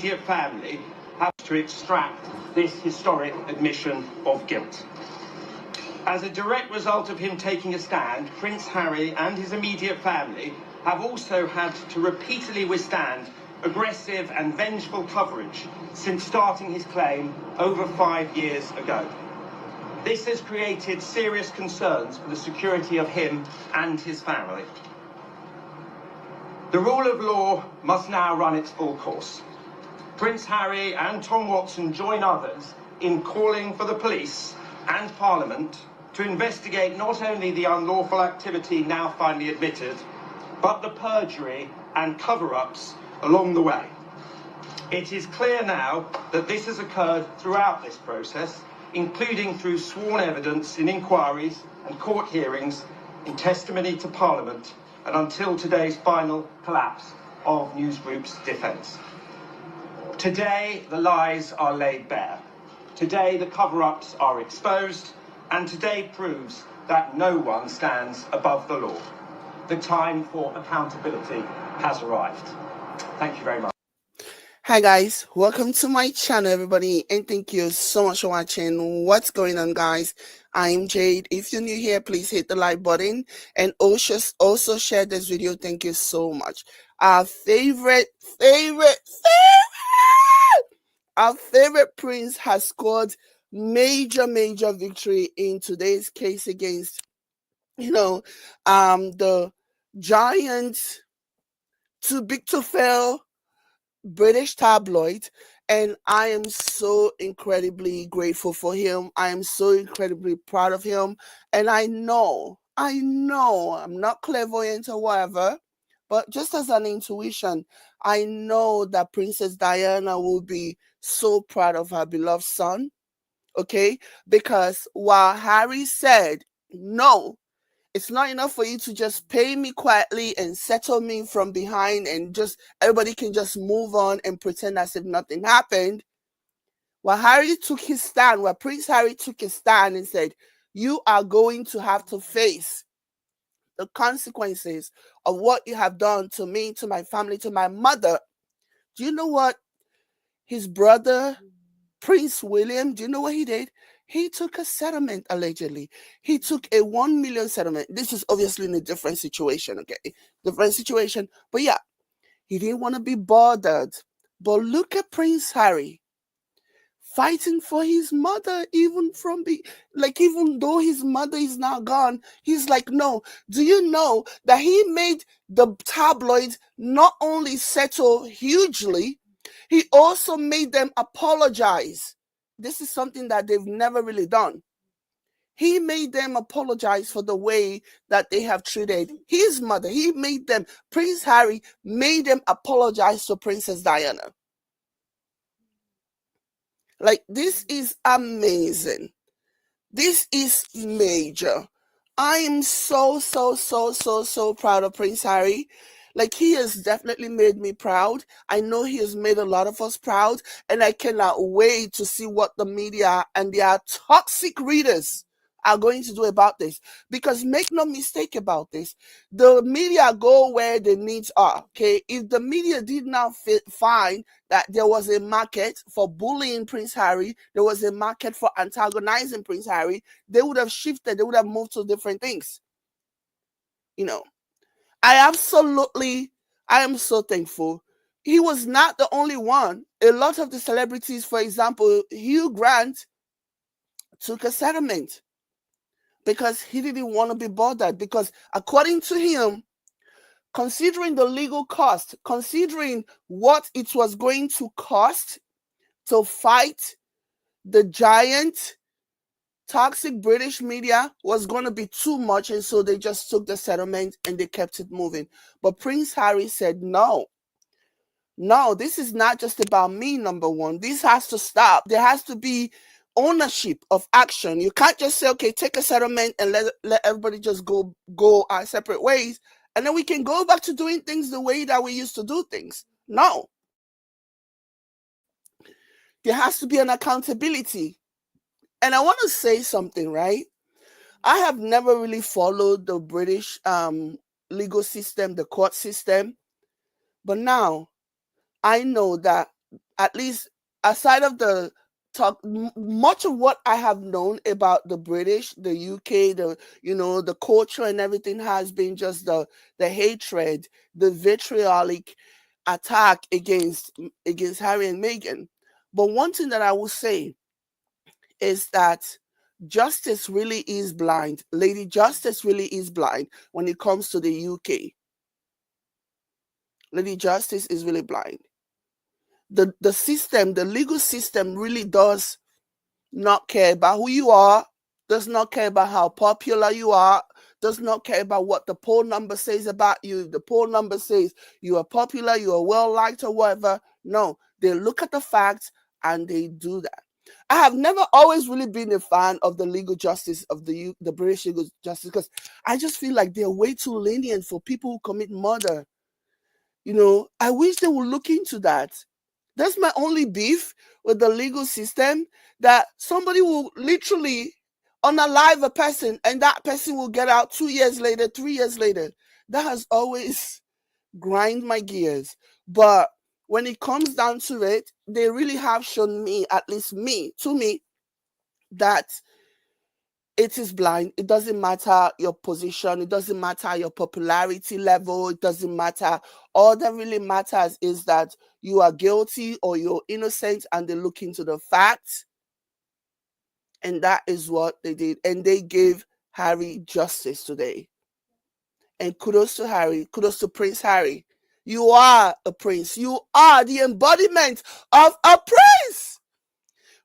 immediate family have to extract this historic admission of guilt. As a direct result of him taking a stand, Prince Harry and his immediate family have also had to repeatedly withstand aggressive and vengeful coverage since starting his claim over 5 years ago. This has created serious concerns for the security of him and his family. The rule of law must now run its full course. Prince Harry and Tom Watson join others in calling for the police and Parliament to investigate not only the unlawful activity now finally admitted, but the perjury and cover-ups along the way. It is clear now that this has occurred throughout this process, including through sworn evidence in inquiries and court hearings, in testimony to Parliament, and until today's final collapse of Newsgroup's defence. Today, the lies are laid bare. Today, the cover-ups are exposed, and today proves that no one stands above the law. The time for accountability has arrived. Thank you very much. Hi guys, welcome to my channel everybody, and thank you so much for watching. What's going on guys? I'm Jade. If you're new here, please hit the like button and also share this video. Thank you so much. Our favorite prince has scored major victory in today's case against the giant too big to fail British tabloid, and I am so incredibly grateful for him. I am so incredibly proud of him, and I know I'm not clairvoyant or whatever, but just as an intuition, I know that Princess Diana will be so proud of her beloved son, okay? Because while Harry said, no, it's not enough for you to just pay me quietly and settle me from behind and just everybody can just move on and pretend as if nothing happened. While Prince Harry took his stand and said, you are going to have to face the consequences of what you have done to me, to my family, to my mother. Do you know what his brother, Prince William, do you know what he did? He took a settlement, allegedly. He took a 1 million settlement. This is obviously in a different situation, okay? Different situation. But yeah, he didn't want to be bothered. But look at Prince Harry fighting for his mother, even though his mother is now gone, he's like, no. Do you know that he made the tabloids not only settle hugely, he also made them apologize. This is something that they've never really done. He made them apologize for the way that they have treated his mother. Prince Harry made them apologize to Princess Diana. Like, this is amazing. This is major. I am so proud of Prince Harry. Like, he has definitely made me proud. I know he has made a lot of us proud, and I cannot wait to see what the media and their toxic readers are going to do about this. Because make no mistake about this, the media go where the needs are, okay? If the media did not find that there was a market for bullying Prince Harry, there was a market for antagonizing Prince Harry, they would have shifted, they would have moved to different things. I am so thankful. He was not the only one. A lot of the celebrities, for example, Hugh Grant took a settlement because he didn't want to be bothered. Because according to him, considering the legal cost, considering what it was going to cost to fight the giant toxic British media, was going to be too much, and so they just took the settlement and they kept it moving. But Prince Harry said, no, this is not just about me, number one. This has to stop. There has to be ownership of action. You can't just say, okay, take a settlement and let everybody just go our separate ways, and then we can go back to doing things the way that we used to do things. No. There has to be an accountability. And I want to say something, right? I have never really followed the British legal system, the court system. But now I know that at least aside of the talk, much of what I have known about the British, the UK, the culture and everything has been just the hatred, the vitriolic attack against Harry and Meghan. But one thing that I will say is that justice really is blind. Lady Justice really is blind when it comes to the UK. Lady Justice is really blind. The system, the legal system really does not care about who you are, does not care about how popular you are, does not care about what the poll number says about you. If the poll number says you are popular, you are well liked or whatever. No, they look at the facts and they do that. I have never always really been a fan of the legal justice of the British legal justice because I just feel like they're way too lenient for people who commit murder. I wish they would look into that. That's my only beef with the legal system, that somebody will literally unalive a person and that person will get out 2 years later, 3 years later. That has always grind my gears. But when it comes down to it, they really have shown me, at least to me, that it is blind. It doesn't matter your position. It doesn't matter your popularity level. It doesn't matter. All that really matters is that you are guilty or you're innocent, and they look into the facts. And that is what they did. And they gave Harry justice today. And kudos to Harry. Kudos to Prince Harry. You are a prince. You are the embodiment of a prince.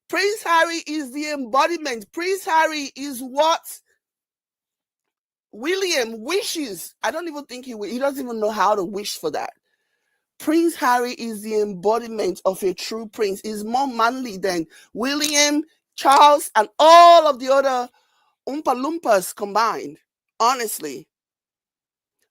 Prince Harry is the embodiment. Prince Harry is what William wishes. I don't even think he doesn't even know how to wish for that. Prince Harry is the embodiment of a true prince. He's more manly than William, Charles, and all of the other Oompa Loompas combined. Honestly.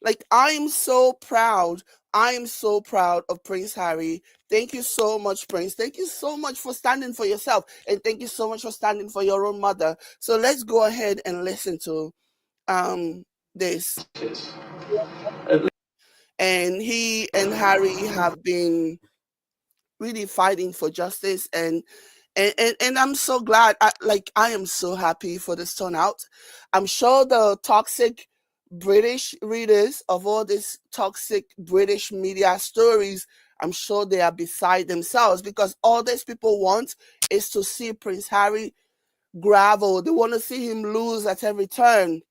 Like, I am so proud. I am so proud of Prince Harry. Thank you so much, Prince. Thank you so much for standing for yourself. And thank you so much for standing for your own mother. So let's go ahead and listen to this. And he and Harry have been really fighting for justice, and I'm so glad. I am so happy for this turnout. I'm sure the toxic British readers of all these toxic British media stories, I'm sure they are beside themselves, because all these people want is to see Prince Harry gravel. They want to see him lose at every turn.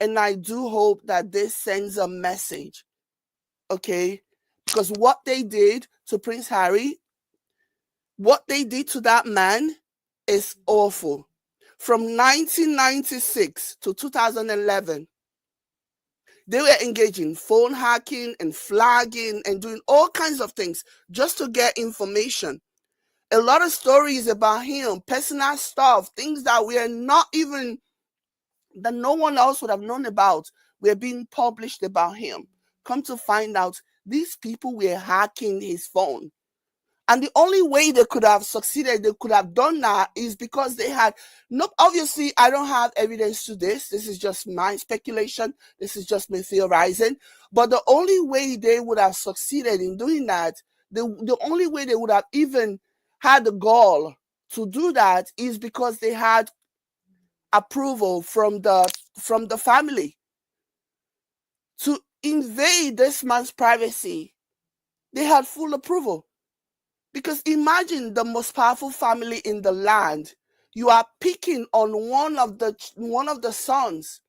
And I do hope that this sends a message. Okay? Because what they did to Prince Harry, what they did to that man is awful. From 1996 to 2011, they were engaging in phone hacking and flagging and doing all kinds of things just to get information. A lot of stories about him, personal stuff, things that we are not even, that no one else would have known about, were being published about him. Come to find out, these people were hacking his phone. And the only way they could have succeeded, they could have done that, is because they had no, obviously, I don't have evidence to this. This is just my speculation. This is just me theorizing. But the only way they would have succeeded in doing that, the only way they would have even had the gall to do that, is because they had approval from the family to invade this man's privacy. They had full approval. Because imagine the most powerful family in the land. You are picking on one of the sons,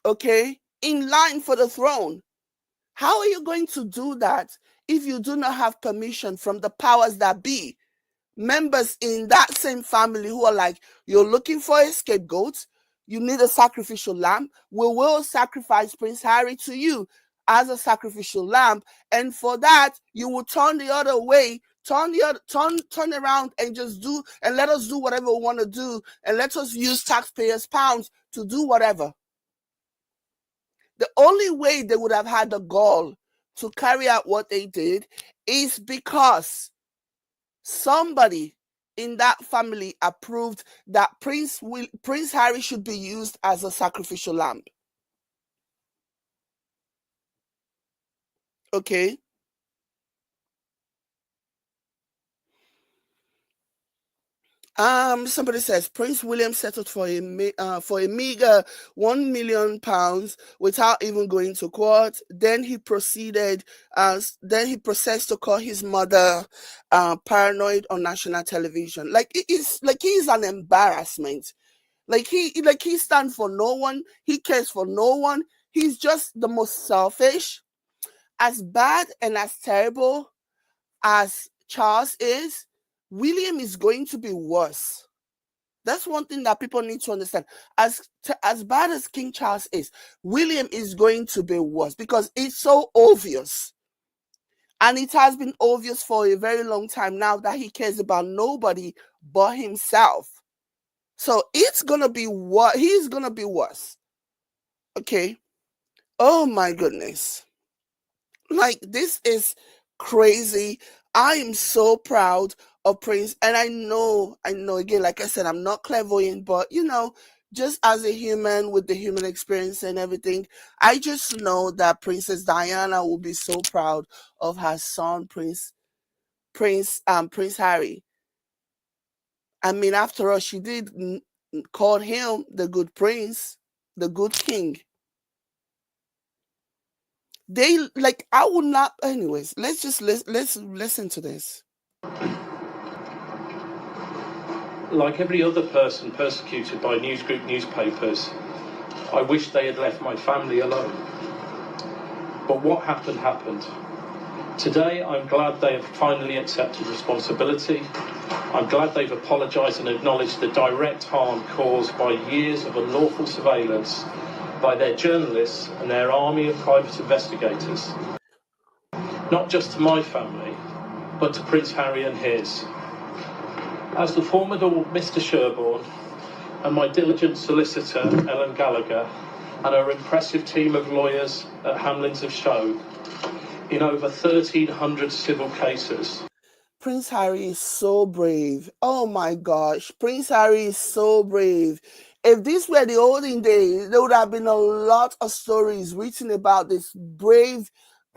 okay, in line for the throne. How are you going to do that if you do not have permission from the powers that be? Members in that same family who are like, you're looking for a scapegoat, you need a sacrificial lamb, we will sacrifice Prince Harry to you as a sacrificial lamb, and for that you will turn the other way, turn around and just do, and let us do whatever we want to do, and let us use taxpayers' pounds to do whatever. The only way they would have had the gall to carry out what they did is because somebody in that family approved that Prince Harry should be used as a sacrificial lamb. Okay? Somebody says Prince William settled for a meager £1 million without even going to court. Then he proceeds to call his mother paranoid on national television. Like it is like he's an embarrassment. He stands for no one. He cares for no one. He's just the most selfish. As bad and as terrible as Charles is, William is going to be worse. That's one thing that people need to understand. As bad as King Charles is, William is going to be worse because it's so obvious. And it has been obvious for a very long time now that he cares about nobody but himself. So it's going to be what he's going to be worse. Okay. Oh my goodness. Like, this is crazy. I am so proud of Prince. And I know, again, like I said, I'm not clairvoyant, but just as a human with the human experience and everything, I just know that Princess Diana will be so proud of her son, Prince Harry. I mean, after all, she did call him the good prince, the good king. I would not. Anyways, let's listen to this. Like every other person persecuted by newsgroup newspapers, I wish they had left my family alone. But what happened happened. Today, I'm glad they have finally accepted responsibility. I'm glad they've apologised and acknowledged the direct harm caused by years of unlawful surveillance by their journalists and their army of private investigators. Not just to my family, but to Prince Harry and his. As the formidable Mr. Sherborne and my diligent solicitor, Ellen Gallagher, and our impressive team of lawyers at Hamlins have shown, in over 1,300 civil cases. Prince Harry is so brave. Oh my gosh, Prince Harry is so brave. If this were the olden days, there would have been a lot of stories written about this brave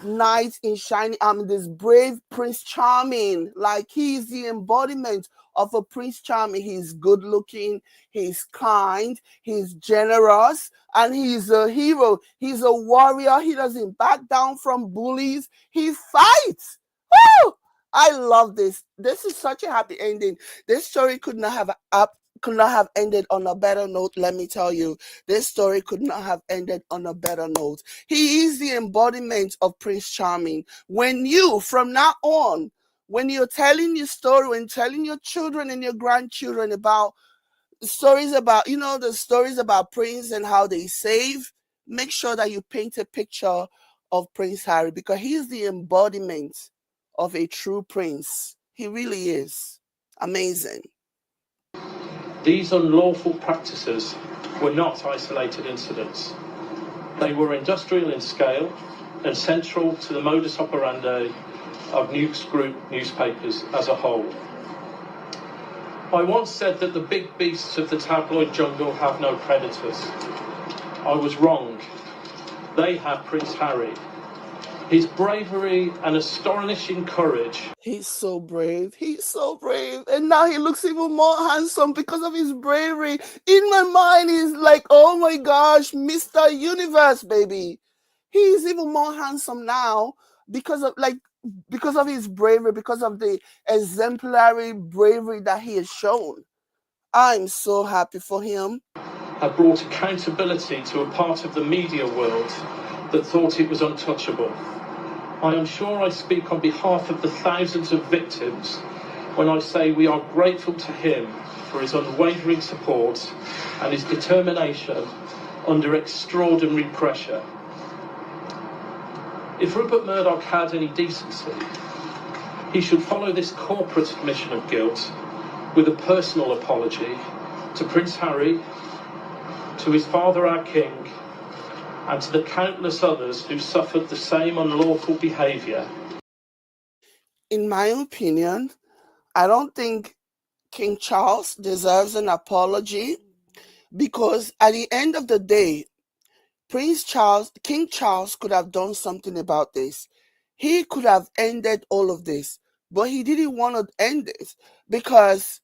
knight in shining armor, this brave Prince Charming. Like, he is the embodiment of a Prince Charming. He's good looking, he's kind, he's generous, and he's a hero. He's a warrior. He doesn't back down from bullies. He fights. Woo! I love this. This is such a happy ending. This story could not have ended on a better note. Let me tell you, this story could not have ended on a better note. He is the embodiment of Prince Charming. When you, from now on, when you're telling your story, when telling your children and your grandchildren about stories about, the stories about Prince and how they save, make sure that you paint a picture of Prince Harry, because he's the embodiment of a true prince. He really is. Amazing. These unlawful practices were not isolated incidents. They were industrial in scale and central to the modus operandi of newsgroup newspapers as a whole. I once said that the big beasts of the tabloid jungle have no predators. I was wrong. They have Prince Harry. His bravery and astonishing courage. He's so brave. He's so brave. And now he looks even more handsome because of his bravery. In my mind, he's like, oh my gosh, Mr. Universe, baby. He's even more handsome now because of his bravery, because of the exemplary bravery that he has shown. I'm so happy for him. Have brought accountability to a part of the media world that thought it was untouchable. I am sure I speak on behalf of the thousands of victims when I say we are grateful to him for his unwavering support and his determination under extraordinary pressure. If Rupert Murdoch had any decency, he should follow this corporate admission of guilt with a personal apology to Prince Harry, to his father our king, and to the countless others who suffered the same unlawful behaviour. In my opinion, I don't think King Charles deserves an apology, because at the end of the day, King Charles could have done something about this. He could have ended all of this, but he didn't want to end it because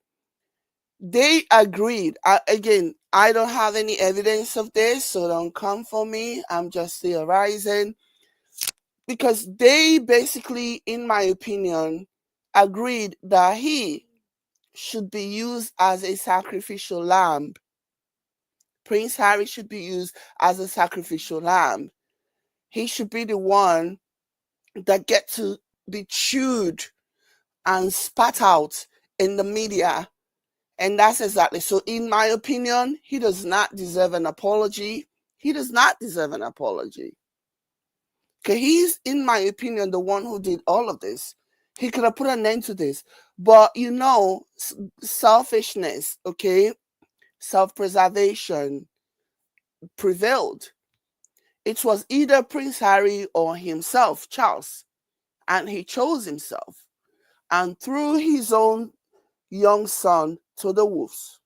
They agreed. Again, I don't have any evidence of this, so don't come for me. I'm just theorizing. Because they basically, in my opinion, agreed that he should be used as a sacrificial lamb. Prince Harry should be used as a sacrificial lamb. He should be the one that get to be chewed and spat out in the media. And that's exactly so. In my opinion, he does not deserve an apology. He does not deserve an apology. Okay, he's, in my opinion, the one who did all of this. He could have put an end to this. But, you know, selfishness, okay, self-preservation prevailed. It was either Prince Harry or himself, Charles. And he chose himself and threw his own young son to the wolves.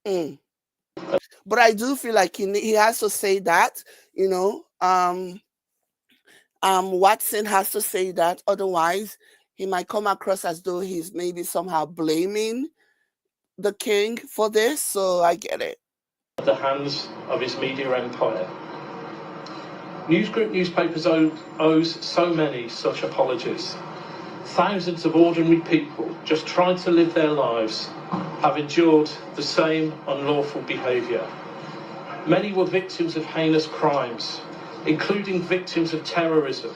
But I do feel like he has to say that, you know, Watson has to say that. Otherwise, he might come across as though he's maybe somehow blaming the king for this. So I get it. At the hands of his media empire. Newsgroup newspapers owes so many such apologies. Thousands of ordinary people just trying to live their lives have endured the same unlawful behaviour. Many were victims of heinous crimes, including victims of terrorism,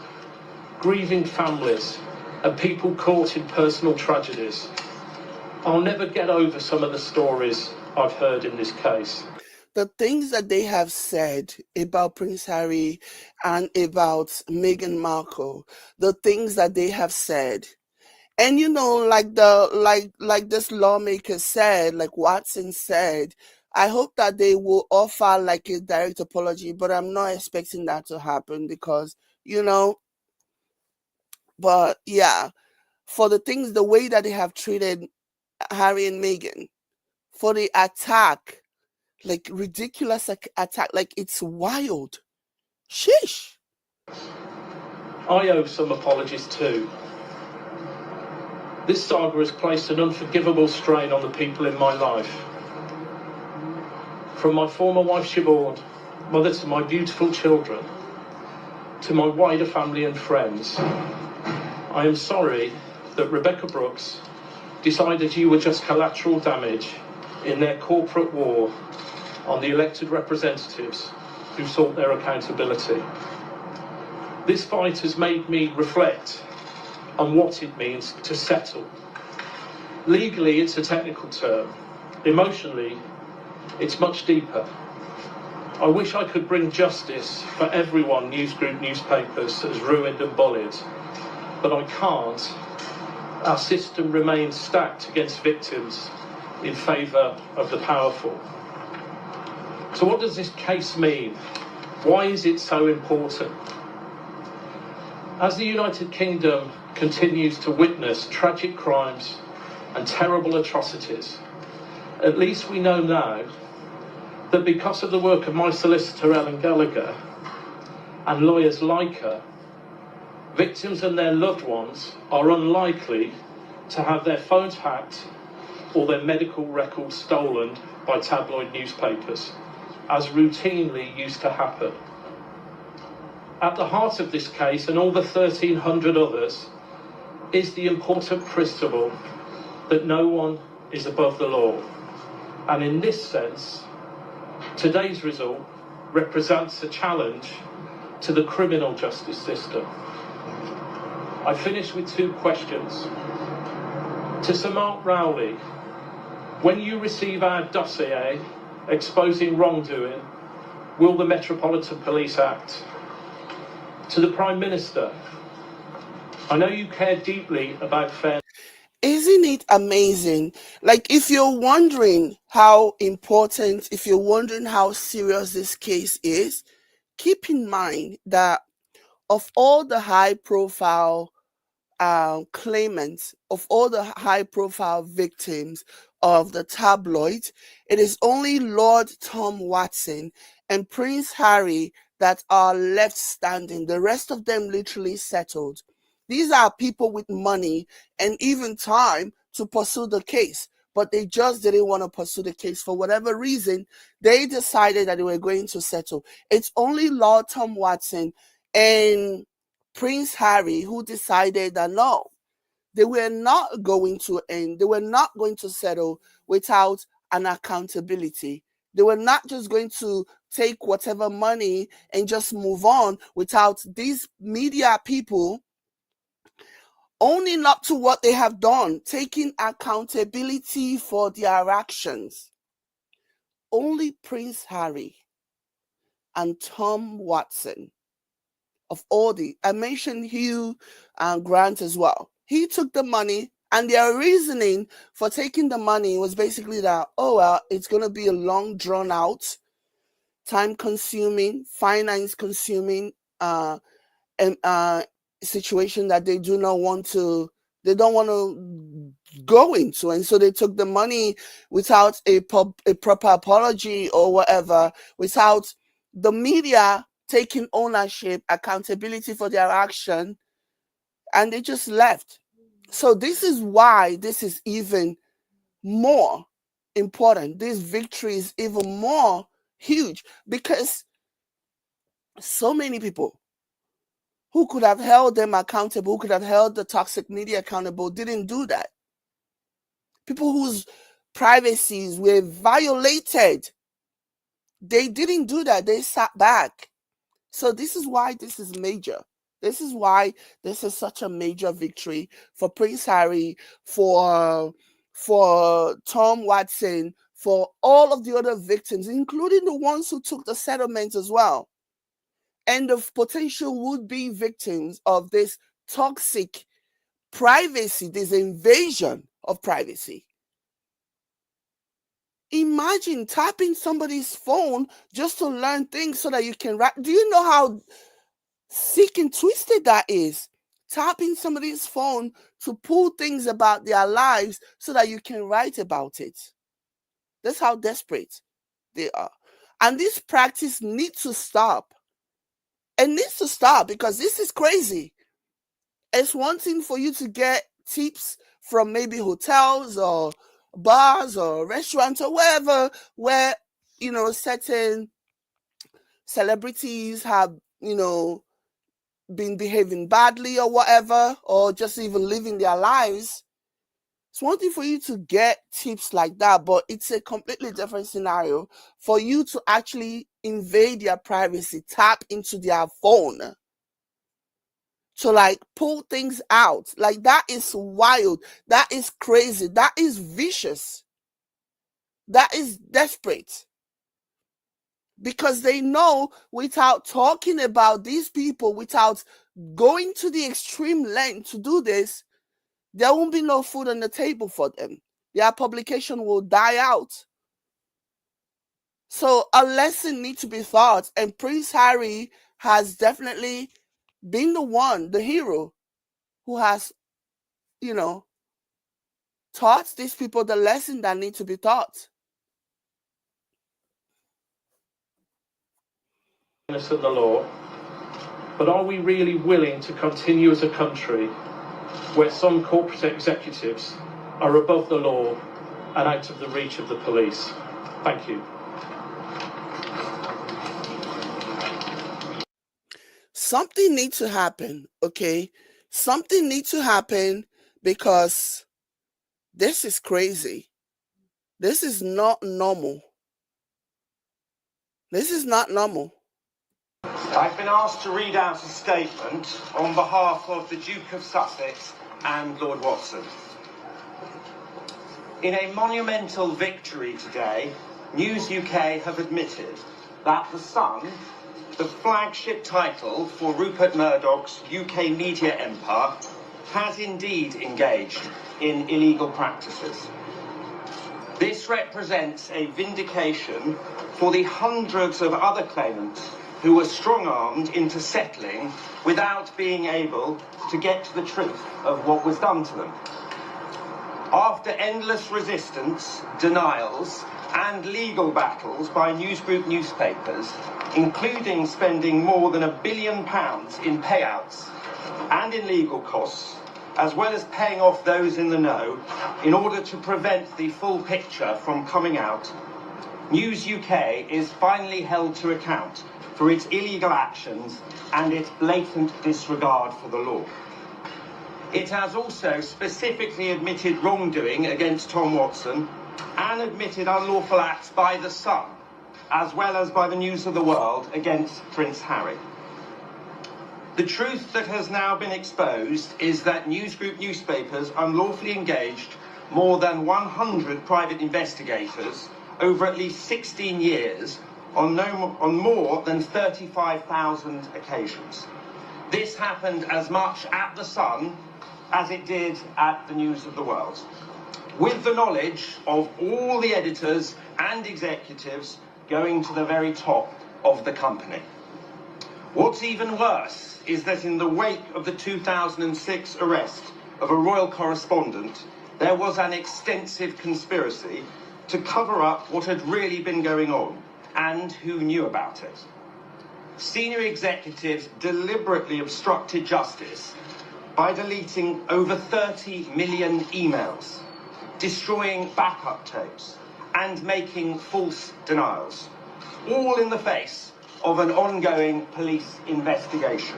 grieving families, and people caught in personal tragedies. I'll never get over some of the stories I've heard in this case. The things that they have said about Prince Harry and about Meghan Markle, the things that they have said, and you know, like this lawmaker said, like Watson said, I hope that they will offer like a direct apology, but I'm not expecting that to happen because, you know, but yeah, for the things, the way that they have treated Harry and Meghan, for the attack, like ridiculous attack, like it's wild. Sheesh. I owe some apologies too. This saga has placed an unforgivable strain on the people in my life. From my former wife Siobhan, mother to my beautiful children, to my wider family and friends, I am sorry that Rebecca Brooks decided you were just collateral damage in their corporate war on the elected representatives who sought their accountability. This fight has made me reflect on what it means to settle. Legally, it's a technical term. Emotionally, it's much deeper. I wish I could bring justice for everyone Newsgroup newspapers has ruined and bullied, but I can't. Our system remains stacked against victims in favour of the powerful. So what does this case mean? Why is it so important? As the United Kingdom continues to witness tragic crimes and terrible atrocities, at least we know now that because of the work of my solicitor Ellen Gallagher and lawyers like her, victims and their loved ones are unlikely to have their phones hacked or their medical records stolen by tabloid newspapers, as routinely used to happen. At the heart of this case, and all the 1,300 others, is the important principle that no one is above the law. And in this sense, today's result represents a challenge to the criminal justice system. I finish with two questions. To Sir Mark Rowley, when you receive our dossier exposing wrongdoing, will the Metropolitan Police act? To the Prime Minister, I know you care deeply about fairness. Isn't it amazing? Like, if you're wondering how important, if you're wondering how serious this case is, keep in mind that of all the high-profile claimants, of all the high-profile victims of the tabloid, it is only Lord Tom Watson and Prince Harry that are left standing. The rest of them literally settled. These are people with money and even time to pursue the case, but they just didn't want to pursue the case for whatever reason. They decided that they were going to settle. It's only Lord Tom Watson and Prince Harry who decided that no, they were not going to end. They were not going to settle without an accountability. They were not just going to take whatever money and just move on without these media people owning up to what they have done, taking accountability for their actions. Only Prince Harry and Tom Watson, of all I mentioned Hugh Grant as well. He took the money, and their reasoning for taking the money was basically that, oh, well, it's going to be a long, drawn out, time-consuming, finance-consuming situation that they don't want to go into. And so they took the money without a proper apology or whatever, without the media taking ownership, accountability for their action, and they just left. So this is why this is even more important. This victory is even more huge, because so many people who could have held them accountable, who could have held the toxic media accountable, didn't do that. People whose privacies were violated, they didn't do that. They sat back. So this is why this is major. This is why this is such a major victory for Prince Harry, for Tom Watson, for all of the other victims, including the ones who took the settlement as well, and the potential would-be victims of this toxic privacy, this invasion of privacy. Imagine tapping somebody's phone just to learn things so that you can write. Do you know how sick and twisted that is? Tapping somebody's phone to pull things about their lives so that you can write about it. That's how desperate they are. And this practice needs to stop. It needs to stop, because this is crazy. It's one thing for you to get tips from maybe hotels or bars or restaurants or wherever, where, certain celebrities have, been behaving badly or whatever, or just even living their lives. It's one thing for you to get tips like that, but it's a completely different scenario for you to actually invade their privacy, tap into their phone, to pull things out. That is wild. That is crazy. That is vicious. That is desperate. Because they know, without talking about these people, without going to the extreme length to do this, there won't be no food on the table for them. Their publication will die out. So a lesson needs to be taught, and Prince Harry has definitely been the hero, who has, taught these people the lesson that need to be taught. Of the law, but are we really willing to continue as a country where some corporate executives are above the law and out of the reach of the police? Thank you. Something needs to happen, okay? Something needs to happen, because this is crazy. This is not normal. This is not normal. I've been asked to read out a statement on behalf of the Duke of Sussex and Lord Watson. In a monumental victory today, News UK have admitted that The Sun, the flagship title for Rupert Murdoch's UK media empire, has indeed engaged in illegal practices. This represents a vindication for the hundreds of other claimants who were strong-armed into settling without being able to get to the truth of what was done to them. After endless resistance, denials, and legal battles by newsgroup newspapers, including spending more than £1 billion in payouts and in legal costs, as well as paying off those in the know, in order to prevent the full picture from coming out, News UK is finally held to account for its illegal actions and its blatant disregard for the law. It has also specifically admitted wrongdoing against Tom Watson and admitted unlawful acts by The Sun, as well as by the News of the World against Prince Harry. The truth that has now been exposed is that News Group newspapers unlawfully engaged more than 100 private investigators over at least 16 years on more than 35,000 occasions. This happened as much at The Sun as it did at the News of the World, with the knowledge of all the editors and executives going to the very top of the company. What's even worse is that in the wake of the 2006 arrest of a royal correspondent, there was an extensive conspiracy to cover up what had really been going on and who knew about it. Senior executives deliberately obstructed justice by deleting over 30 million emails, destroying backup tapes, and making false denials, all in the face of an ongoing police investigation.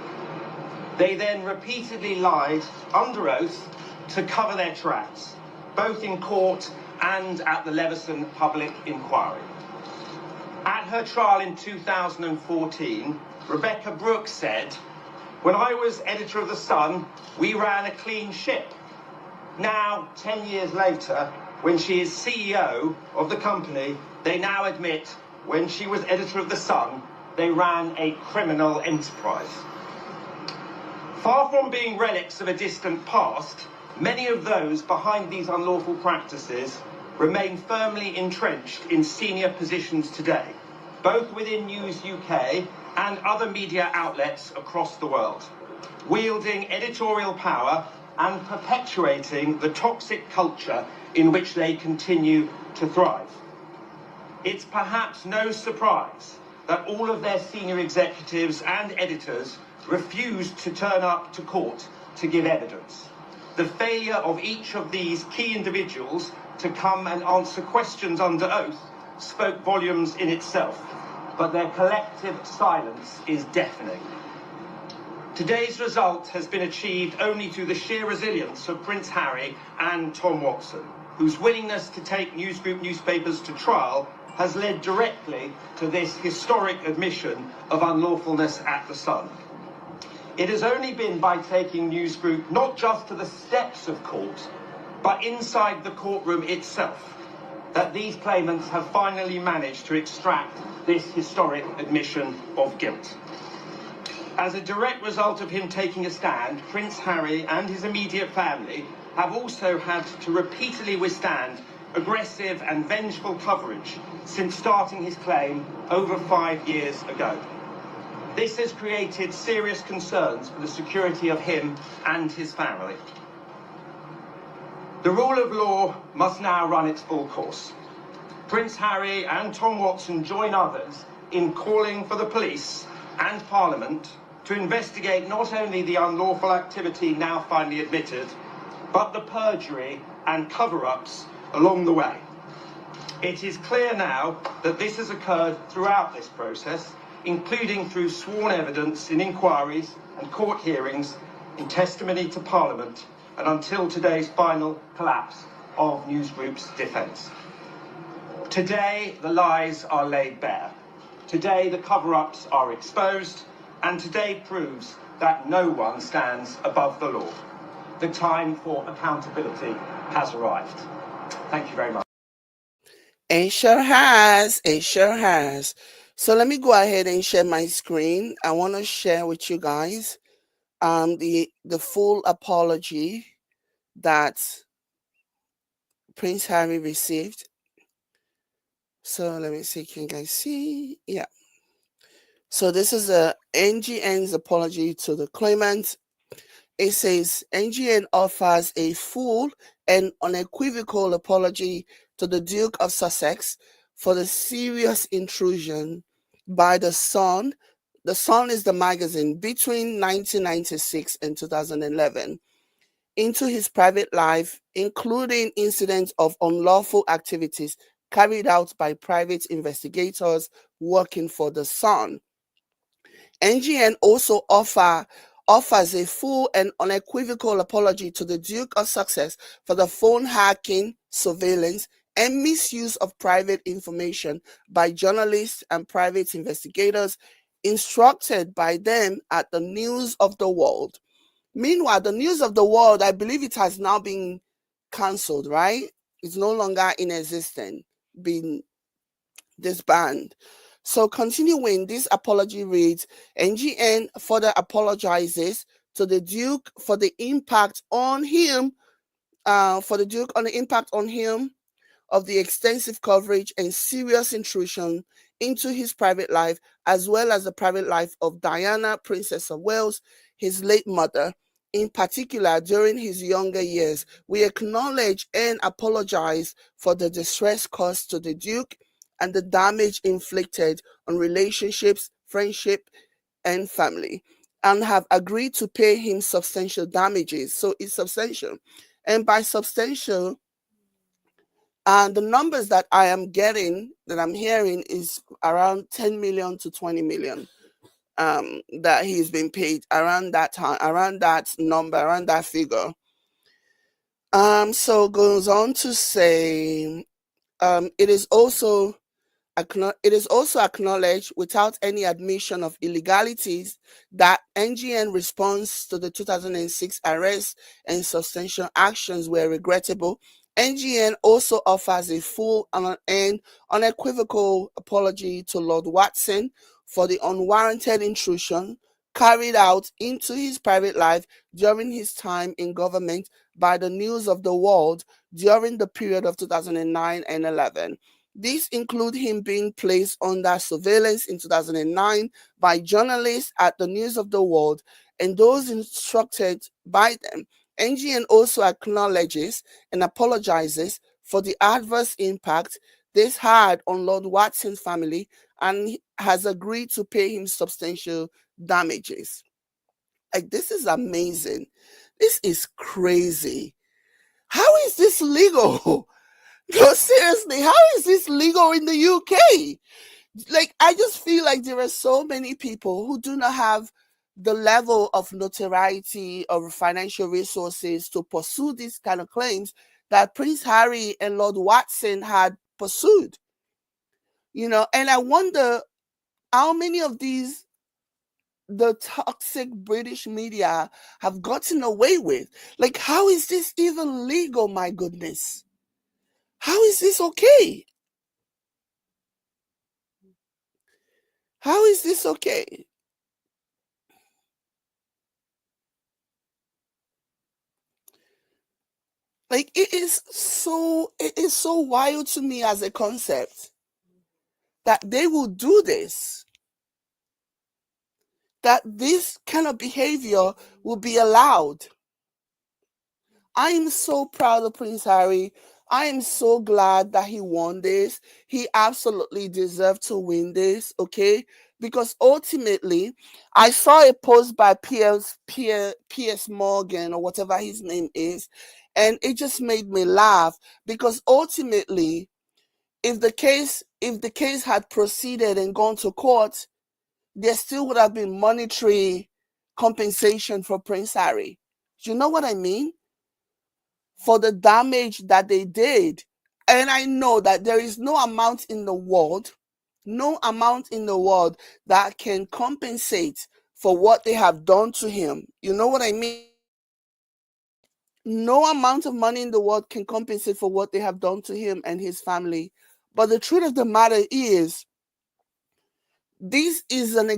They then repeatedly lied under oath to cover their tracks, both in court and at the Leveson public inquiry. At her trial in 2014, Rebecca Brooks said, "When I was editor of The Sun, we ran a clean ship." Now, 10 years later, when she is CEO of the company, they now admit when she was editor of The Sun, they ran a criminal enterprise. Far from being relics of a distant past, many of those behind these unlawful practices remain firmly entrenched in senior positions today, both within News UK and other media outlets across the world, wielding editorial power and perpetuating the toxic culture in which they continue to thrive. It's perhaps no surprise that all of their senior executives and editors refused to turn up to court to give evidence. The failure of each of these key individuals to come and answer questions under oath spoke volumes in itself, but their collective silence is deafening. Today's result has been achieved only through the sheer resilience of Prince Harry and Tom Watson, whose willingness to take News Group newspapers to trial has led directly to this historic admission of unlawfulness at The Sun. It has only been by taking News Group not just to the steps of court, but inside the courtroom itself, that these claimants have finally managed to extract this historic admission of guilt. As a direct result of him taking a stand, Prince Harry and his immediate family have also had to repeatedly withstand aggressive and vengeful coverage since starting his claim over 5 years ago. This has created serious concerns for the security of him and his family. The rule of law must now run its full course. Prince Harry and Tom Watson join others in calling for the police and Parliament to investigate not only the unlawful activity now finally admitted, but the perjury and cover-ups along the way. It is clear now that this has occurred throughout this process, including through sworn evidence in inquiries and court hearings, in testimony to Parliament, and until today's final collapse of News Group's defence. Today, the lies are laid bare. Today, the cover-ups are exposed, and today proves that no one stands above the law. The time for accountability has arrived. Thank you very much. It sure has. It sure has. So let me go ahead and share my screen. I want to share with you guys the full apology that Prince Harry received. So let me see. Can you guys see? Yeah. So this is a NGN's apology to the claimant. It says NGN offers a full and unequivocal apology to the Duke of Sussex for the serious intrusion by The Sun. The Sun is the magazine between 1996 and 2011 into his private life, including incidents of unlawful activities carried out by private investigators working for the Sun. NGN also offers a full and unequivocal apology to the Duke of Sussex for the phone hacking, surveillance, and misuse of private information by journalists and private investigators instructed by them at the News of the World. Meanwhile, the News of the World, I believe it has now been cancelled, right? It's no longer in existence, been disbanded. So continuing, this apology reads, NGN further apologizes to the Duke for the impact on him, of the extensive coverage and serious intrusion into his private life, as well as the private life of Diana, Princess of Wales, his late mother, in particular during his younger years. We acknowledge and apologize for the distress caused to the Duke and the damage inflicted on relationships, friendship, and family, and have agreed to pay him substantial damages. So it's substantial. And by substantial, and the numbers that I am getting, that I'm hearing, is around 10 million to 20 million that he's been paid, around that time, around that number, around that figure. So goes on to say, it is also acknowledged without any admission of illegalities that NGN response to the 2006 arrest and substantial actions were regrettable. NGN also offers a full and unequivocal apology to Lord Watson for the unwarranted intrusion carried out into his private life during his time in government by the News of the World during the period of 2009 and 11. These include him being placed under surveillance in 2009 by journalists at the News of the World and those instructed by them. NGN also acknowledges and apologizes for the adverse impact this had on Lord Watson's family and has agreed to pay him substantial damages. Like, this is amazing. This is crazy. How is this legal? No, seriously, how is this legal in the UK? Like, I just feel like there are so many people who do not have the level of notoriety or financial resources to pursue these kind of claims that Prince Harry and Lord Watson had pursued. And I wonder how many of these the toxic British media have gotten away with. Like, how is this even legal, my goodness? How is this okay? How is this okay? Like, it is so wild to me as a concept that they will do this, that this kind of behavior will be allowed. I am so proud of Prince Harry. I am so glad that he won this. He absolutely deserved to win this, okay? Because ultimately, I saw a post by Piers Morgan, or whatever his name is, and it just made me laugh because ultimately, if the case had proceeded and gone to court, there still would have been monetary compensation for Prince Harry. Do you know what I mean? For the damage that they did. And I know that there is no amount in the world that can compensate for what they have done to him. You know what I mean? No amount of money in the world can compensate for what they have done to him and his family. But the truth of the matter is, this is an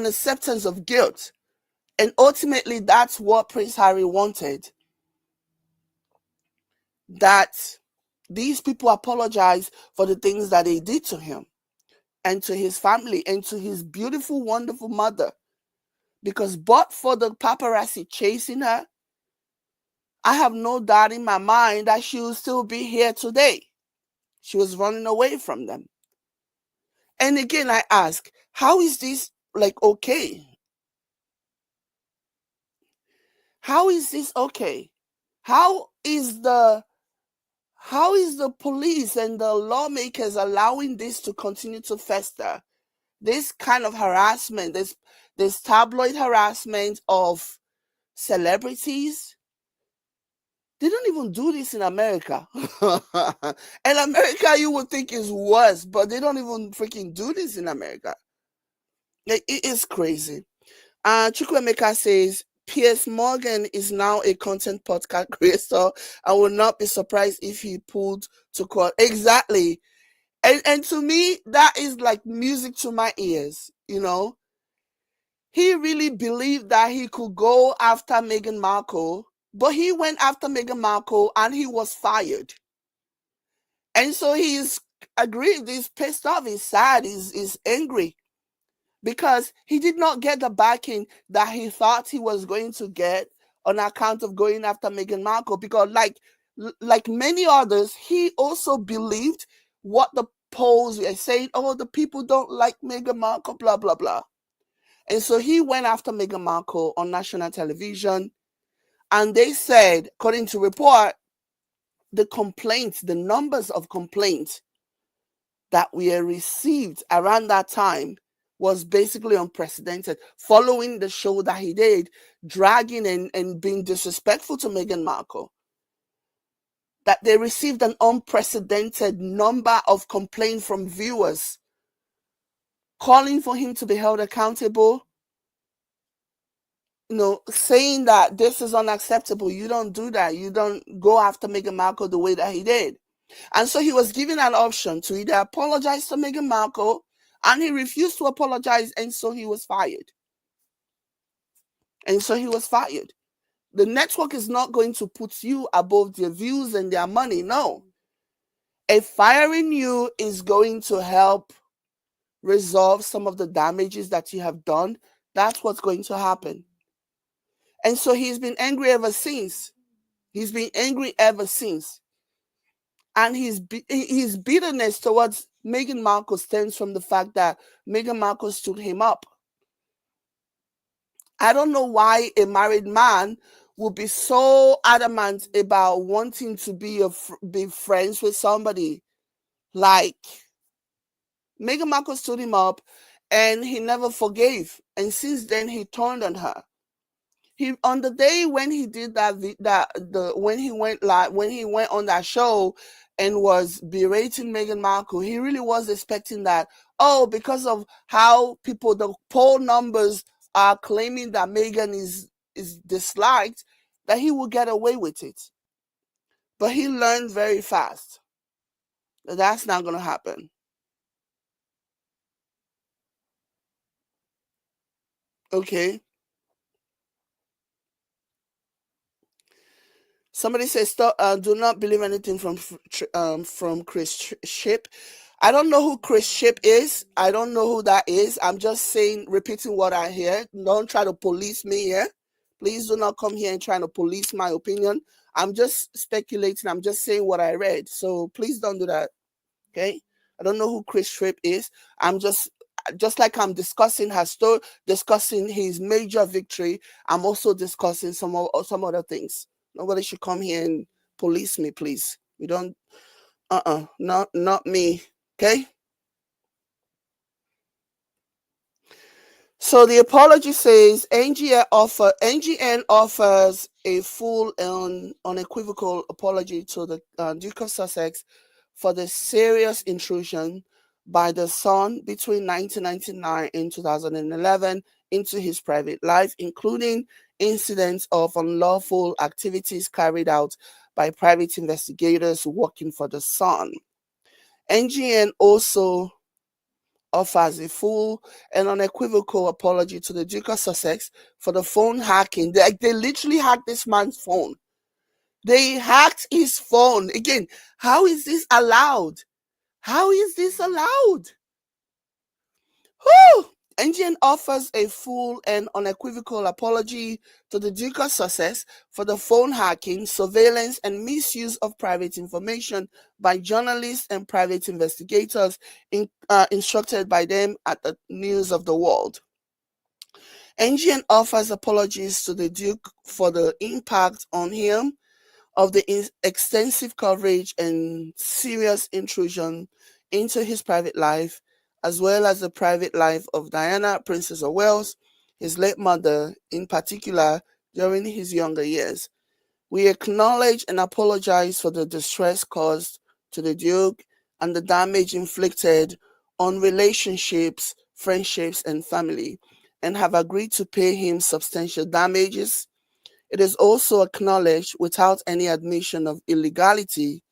acceptance of guilt. And ultimately, that's what Prince Harry wanted. That these people apologize for the things that they did to him and to his family and to his beautiful, wonderful mother. Because but for the paparazzi chasing her, I have no doubt in my mind that she will still be here today. She was running away from them. And again, I ask, how is this like okay? How is this okay? How is the police and the lawmakers allowing this to continue to fester? This kind of harassment, this tabloid harassment of celebrities. They don't even do this in America. In America, you would think is worse, but they don't even freaking do this in America. It is crazy. Chukwemeka says, Piers Morgan is now a content podcast creator. I will not be surprised if he pulled to court. Exactly. And to me, that is like music to my ears, you know. He really believed that he could go after Meghan Markle, but he went after Meghan Markle and he was fired. And so he's aggrieved, he's pissed off, he's sad, he's angry because he did not get the backing that he thought he was going to get on account of going after Meghan Markle. Because like many others, he also believed what the polls were saying, oh, the people don't like Meghan Markle, blah, blah, blah. And so he went after Meghan Markle on national television. And they said, according to report, the numbers of complaints that were received around that time was basically unprecedented. Following the show that he did, dragging and being disrespectful to Meghan Markle, that they received an unprecedented number of complaints from viewers calling for him to be held accountable, saying that this is unacceptable. You don't do that. You don't go after Meghan Markle the way that he did. And so he was given an option to either apologize to Meghan Markle, and he refused to apologize, and so he was fired. The network is not going to put you above their views and their money. No. Firing you is going to help resolve some of the damages that you have done. That's what's going to happen. And so he's been angry ever since. And his bitterness towards Meghan Markle stems from the fact that Meghan Markle stood him up. I don't know why a married man would be so adamant about wanting to be friends with somebody. Like, Meghan Markle stood him up and he never forgave. And since then, he turned on her. On the day when he did when he went on that show and was berating Meghan Markle, he really was expecting that, because of how the poll numbers are claiming that Meghan is disliked, that he will get away with it. But he learned very fast that that's not going to happen. Okay. Somebody says, do not believe anything from Chris Ship. I don't know who Chris Ship is. I don't know who that is. I'm just repeating what I hear. Don't try to police me here. Please do not come here and try to police my opinion. I'm just speculating. I'm just saying what I read. So please don't do that. Okay? I don't know who Chris Ship is. I'm just like I'm discussing her story, discussing his major victory, I'm also discussing some other things. Nobody should come here and police me, please. We don't, not me, okay? So the apology says NGN offers a full and unequivocal apology to the Duke of Sussex for the serious intrusion by the Sun between 1999 and 2011 into his private life, including incidents of unlawful activities carried out by private investigators working for the Sun. NGN also offers a full and unequivocal apology to the Duke of Sussex for the phone hacking. They literally hacked this man's phone. They hacked his phone. Again, how is this allowed? How is this allowed? Whew! NGN offers a full and unequivocal apology to the Duke of Sussex for the phone hacking, surveillance, and misuse of private information by journalists and private investigators instructed by them at the News of the World. NGN offers apologies to the Duke for the impact on him of the extensive coverage and serious intrusion into his private life, as well as the private life of Diana, Princess of Wales, his late mother, in particular during his younger years. We acknowledge and apologize for the distress caused to the Duke and the damage inflicted on relationships, friendships, and family, and have agreed to pay him substantial damages. It is also acknowledged, without any admission of illegality,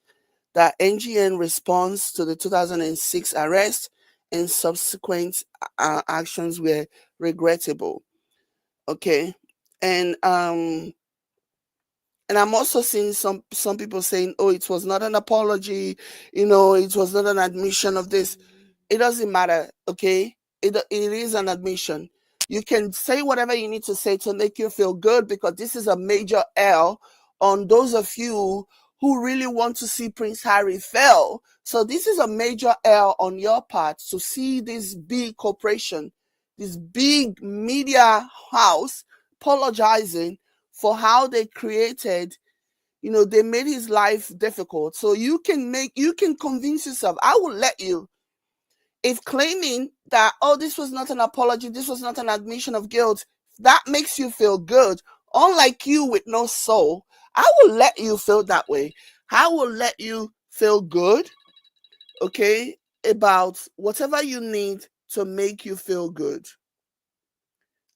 that NGN response to the 2006 arrest and subsequent actions were regrettable. Okay, and I'm also seeing some people saying, "Oh, it was not an apology, it was not an admission of this." It doesn't matter, okay? It is an admission. You can say whatever you need to say to make you feel good, because this is a major L on those of you who really want to see Prince Harry fail. So this is a major L on your part to see this big corporation, this big media house apologizing for how they created, they made his life difficult. So you can convince yourself, I will let you. If claiming that, oh, this was not an apology, this was not an admission of guilt, that makes you feel good, unlike you with no soul, I will let you feel that way. I will let you feel good, okay, about whatever you need to make you feel good.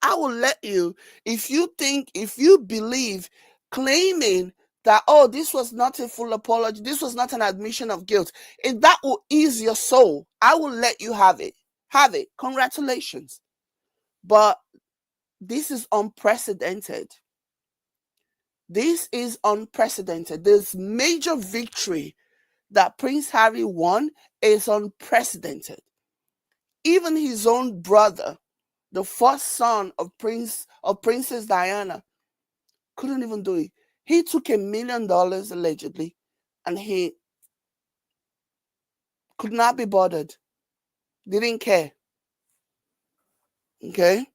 I will let you, if you believe claiming that, oh, this was not a full apology, this was not an admission of guilt, if that will ease your soul, I will let you have it. Have it. Congratulations. But this is unprecedented. This is unprecedented. This major victory that Prince Harry won is unprecedented. Even his own brother, the first son of Princess Diana, couldn't even do it. He took $1 million allegedly, and he could not be bothered. Didn't care. Okay.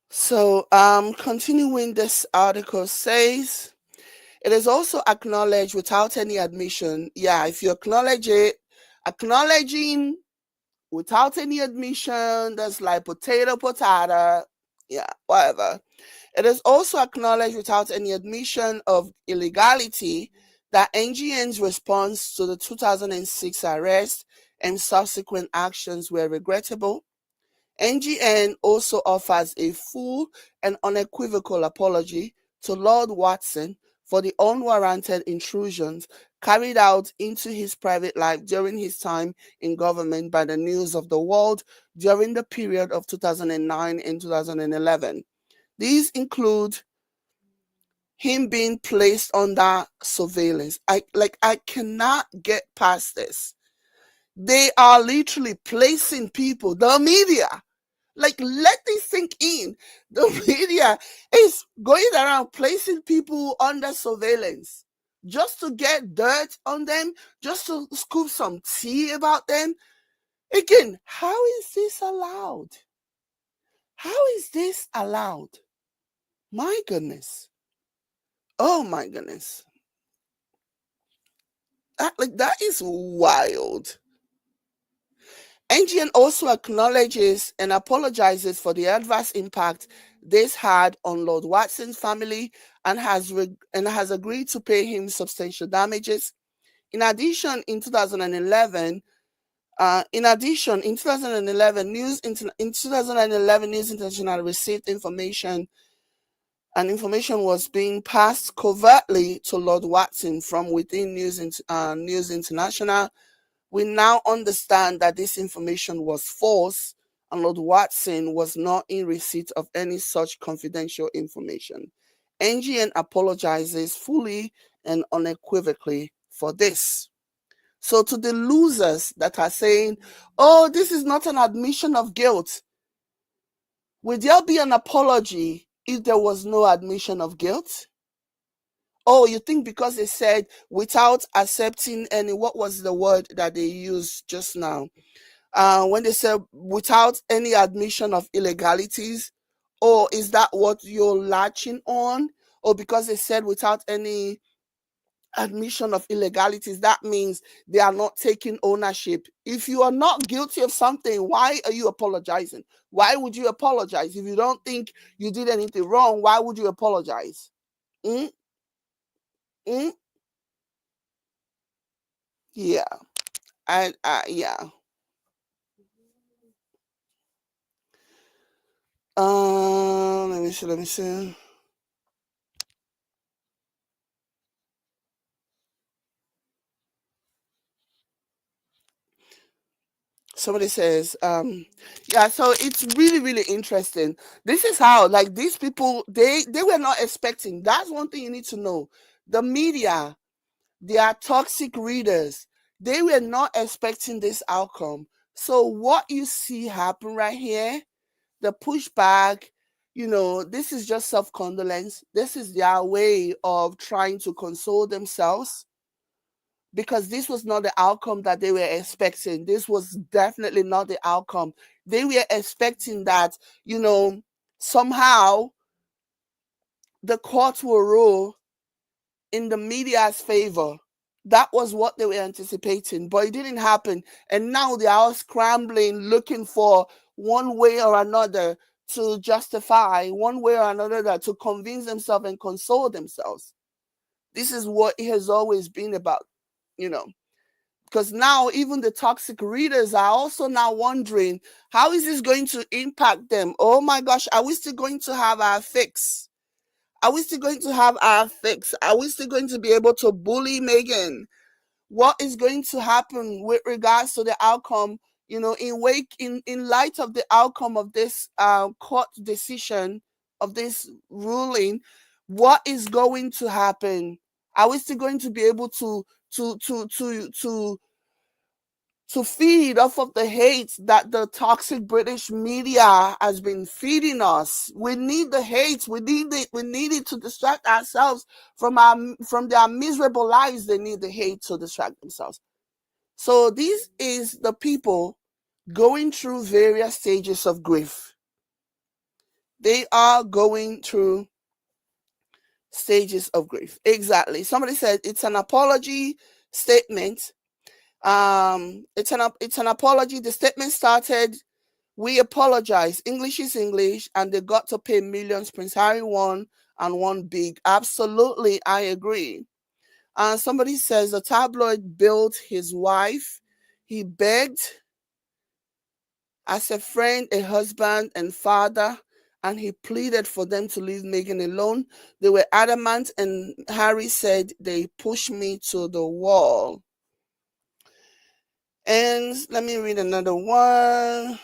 So, continuing, this article says, it is also acknowledged without any admission. Yeah, if you acknowledge it, acknowledging without any admission, that's like potato. Yeah, whatever. It is also acknowledged without any admission of illegality that NGN's response to the 2006 arrest and subsequent actions were regrettable. NGN also offers a full and unequivocal apology to Lord Watson for the unwarranted intrusions carried out into his private life during his time in government by the News of the World during the period of 2009 and 2011. These include him being placed under surveillance. I cannot get past this. They are literally placing people, the media. Like, let this sink in. The media is going around placing people under surveillance just to get dirt on them, just to scoop some tea about them. Again, how is this allowed? How is this allowed? My goodness. Oh my goodness. That is wild. NGN also acknowledges and apologizes for the adverse impact this had on Lord Watson's family and has agreed to pay him substantial damages. In addition, in 2011, News International received information, and information was being passed covertly to Lord Watson from within News International. We now understand that this information was false, and Lord Watson was not in receipt of any such confidential information. NGN apologizes fully and unequivocally for this. So to the losers that are saying, oh, this is not an admission of guilt, would there be an apology if there was no admission of guilt? Oh, you think because they said without accepting any, what was the word that they used just now? when they said without any admission of illegalities, or is that what you're latching on? Or because they said without any admission of illegalities, that means they are not taking ownership. If you are not guilty of something, why are you apologizing? Why would you apologize? If you don't think you did anything wrong, why would you apologize? Mm? Mm? Yeah. And yeah. Let me see. Somebody says, yeah, so it's really, really interesting. This is how, like, these people, they were not expecting. That's one thing you need to know. The media, they are toxic readers. They were not expecting this outcome. So what you see happen right here, the pushback, this is just self-condolence. This is their way of trying to console themselves, because this was not the outcome that they were expecting. This was definitely not the outcome. They were expecting that, somehow the court will rule in the media's favor. That was what they were anticipating, but it didn't happen. And now they are all scrambling, looking for one way or another to justify, one way or another to convince themselves and console themselves. This is what it has always been about, because now even the toxic readers are also now wondering, how is this going to impact them? Oh my gosh, are we still going to have our fix? Are we still going to have our fix? Are we still going to be able to bully Megan? What is going to happen with regards to the outcome, in light of the outcome of this court decision, of this ruling? What is going to happen? Are we still going to be able to feed off of the hate that the toxic British media has been feeding us? We need the hate. We need it. We need it to distract ourselves from their miserable lives. They need the hate to distract themselves. So this is the people going through various stages of grief. They are going through stages of grief. Exactly. Somebody said it's an apology statement. It's an apology. The statement started, "We apologize. English is English," and they got to pay millions. Prince Harry won and won big. Absolutely, I agree. And somebody says the tabloid billed his wife. He begged as a friend, a husband, and father, and he pleaded for them to leave Meghan alone. They were adamant, and Harry said, "They pushed me to the wall." And let me read another one.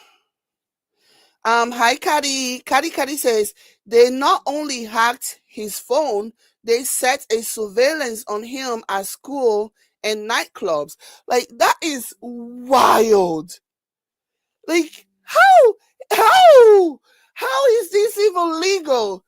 Hi, Caddy. Caddy says they not only hacked his phone, they set a surveillance on him at school and nightclubs. Like, that is wild. Like, how is this even legal?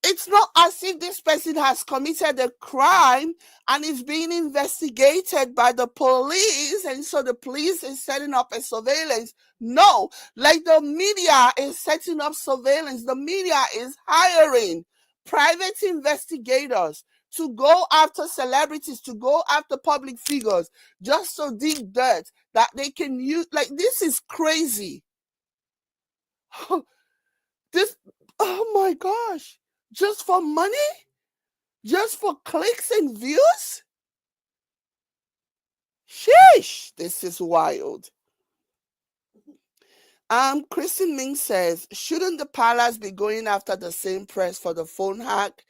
It's not as if this person has committed a crime and is being investigated by the police, and so the police is setting up a surveillance. No, like, the media is setting up surveillance. The media is hiring private investigators to go after celebrities, to go after public figures, just to dig dirt that they can use. Like, this is crazy. This, oh my gosh. Just for money? Just for clicks and views? Sheesh, this is wild. Kristen Ming says, shouldn't the palace be going after the same press for the phone hack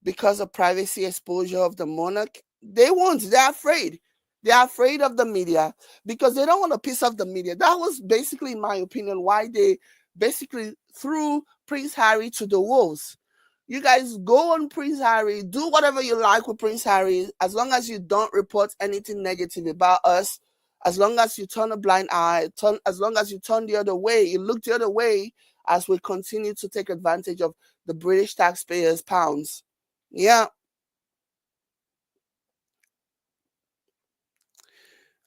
because of privacy exposure of the monarch? They won't. They're afraid. They're afraid of the media because they don't want to piss off the media. That was basically, in my opinion, why they basically threw Prince Harry to the wolves. You guys go on Prince Harry, do whatever you like with Prince Harry, as long as you don't report anything negative about us, as long as you turn a blind eye, as long as you turn the other way, you look the other way as we continue to take advantage of the British taxpayers' pounds. Yeah.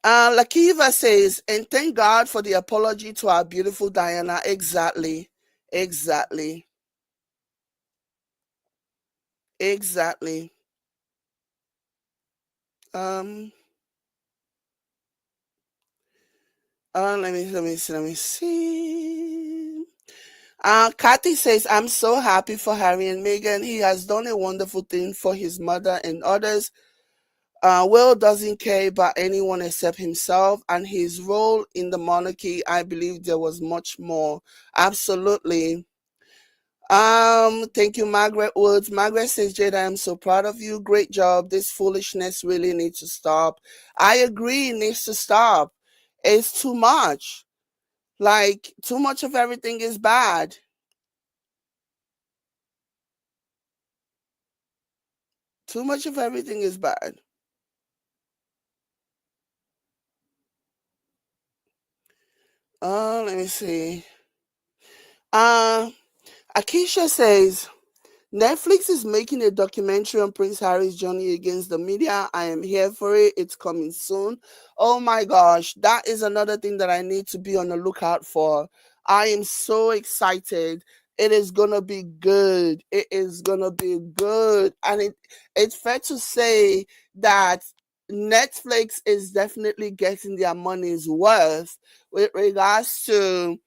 Lakiva says, and thank God for the apology to our beautiful Diana. Exactly. Exactly. Exactly. Um let me see. Kathy says, I'm so happy for Harry and Meghan. He has done a wonderful thing for his mother and others. Will doesn't care about anyone except himself and his role in the monarchy. I believe there was much more. Absolutely. Thank you, Margaret Woods. Margaret says, Jade, I am so proud of you. Great job. This foolishness really needs to stop. I agree, it needs to stop. It's too much. Like, too much of everything is bad. Too much of everything is bad. Let me see. Uh, Akisha says, Netflix is making a documentary on Prince Harry's journey against the media. I am here for it. It's coming soon. Oh my gosh, that is another thing that I need to be on the lookout for. I am so excited. It is gonna be good. It is gonna be good. And it's fair to say that Netflix is definitely getting their money's worth with regards to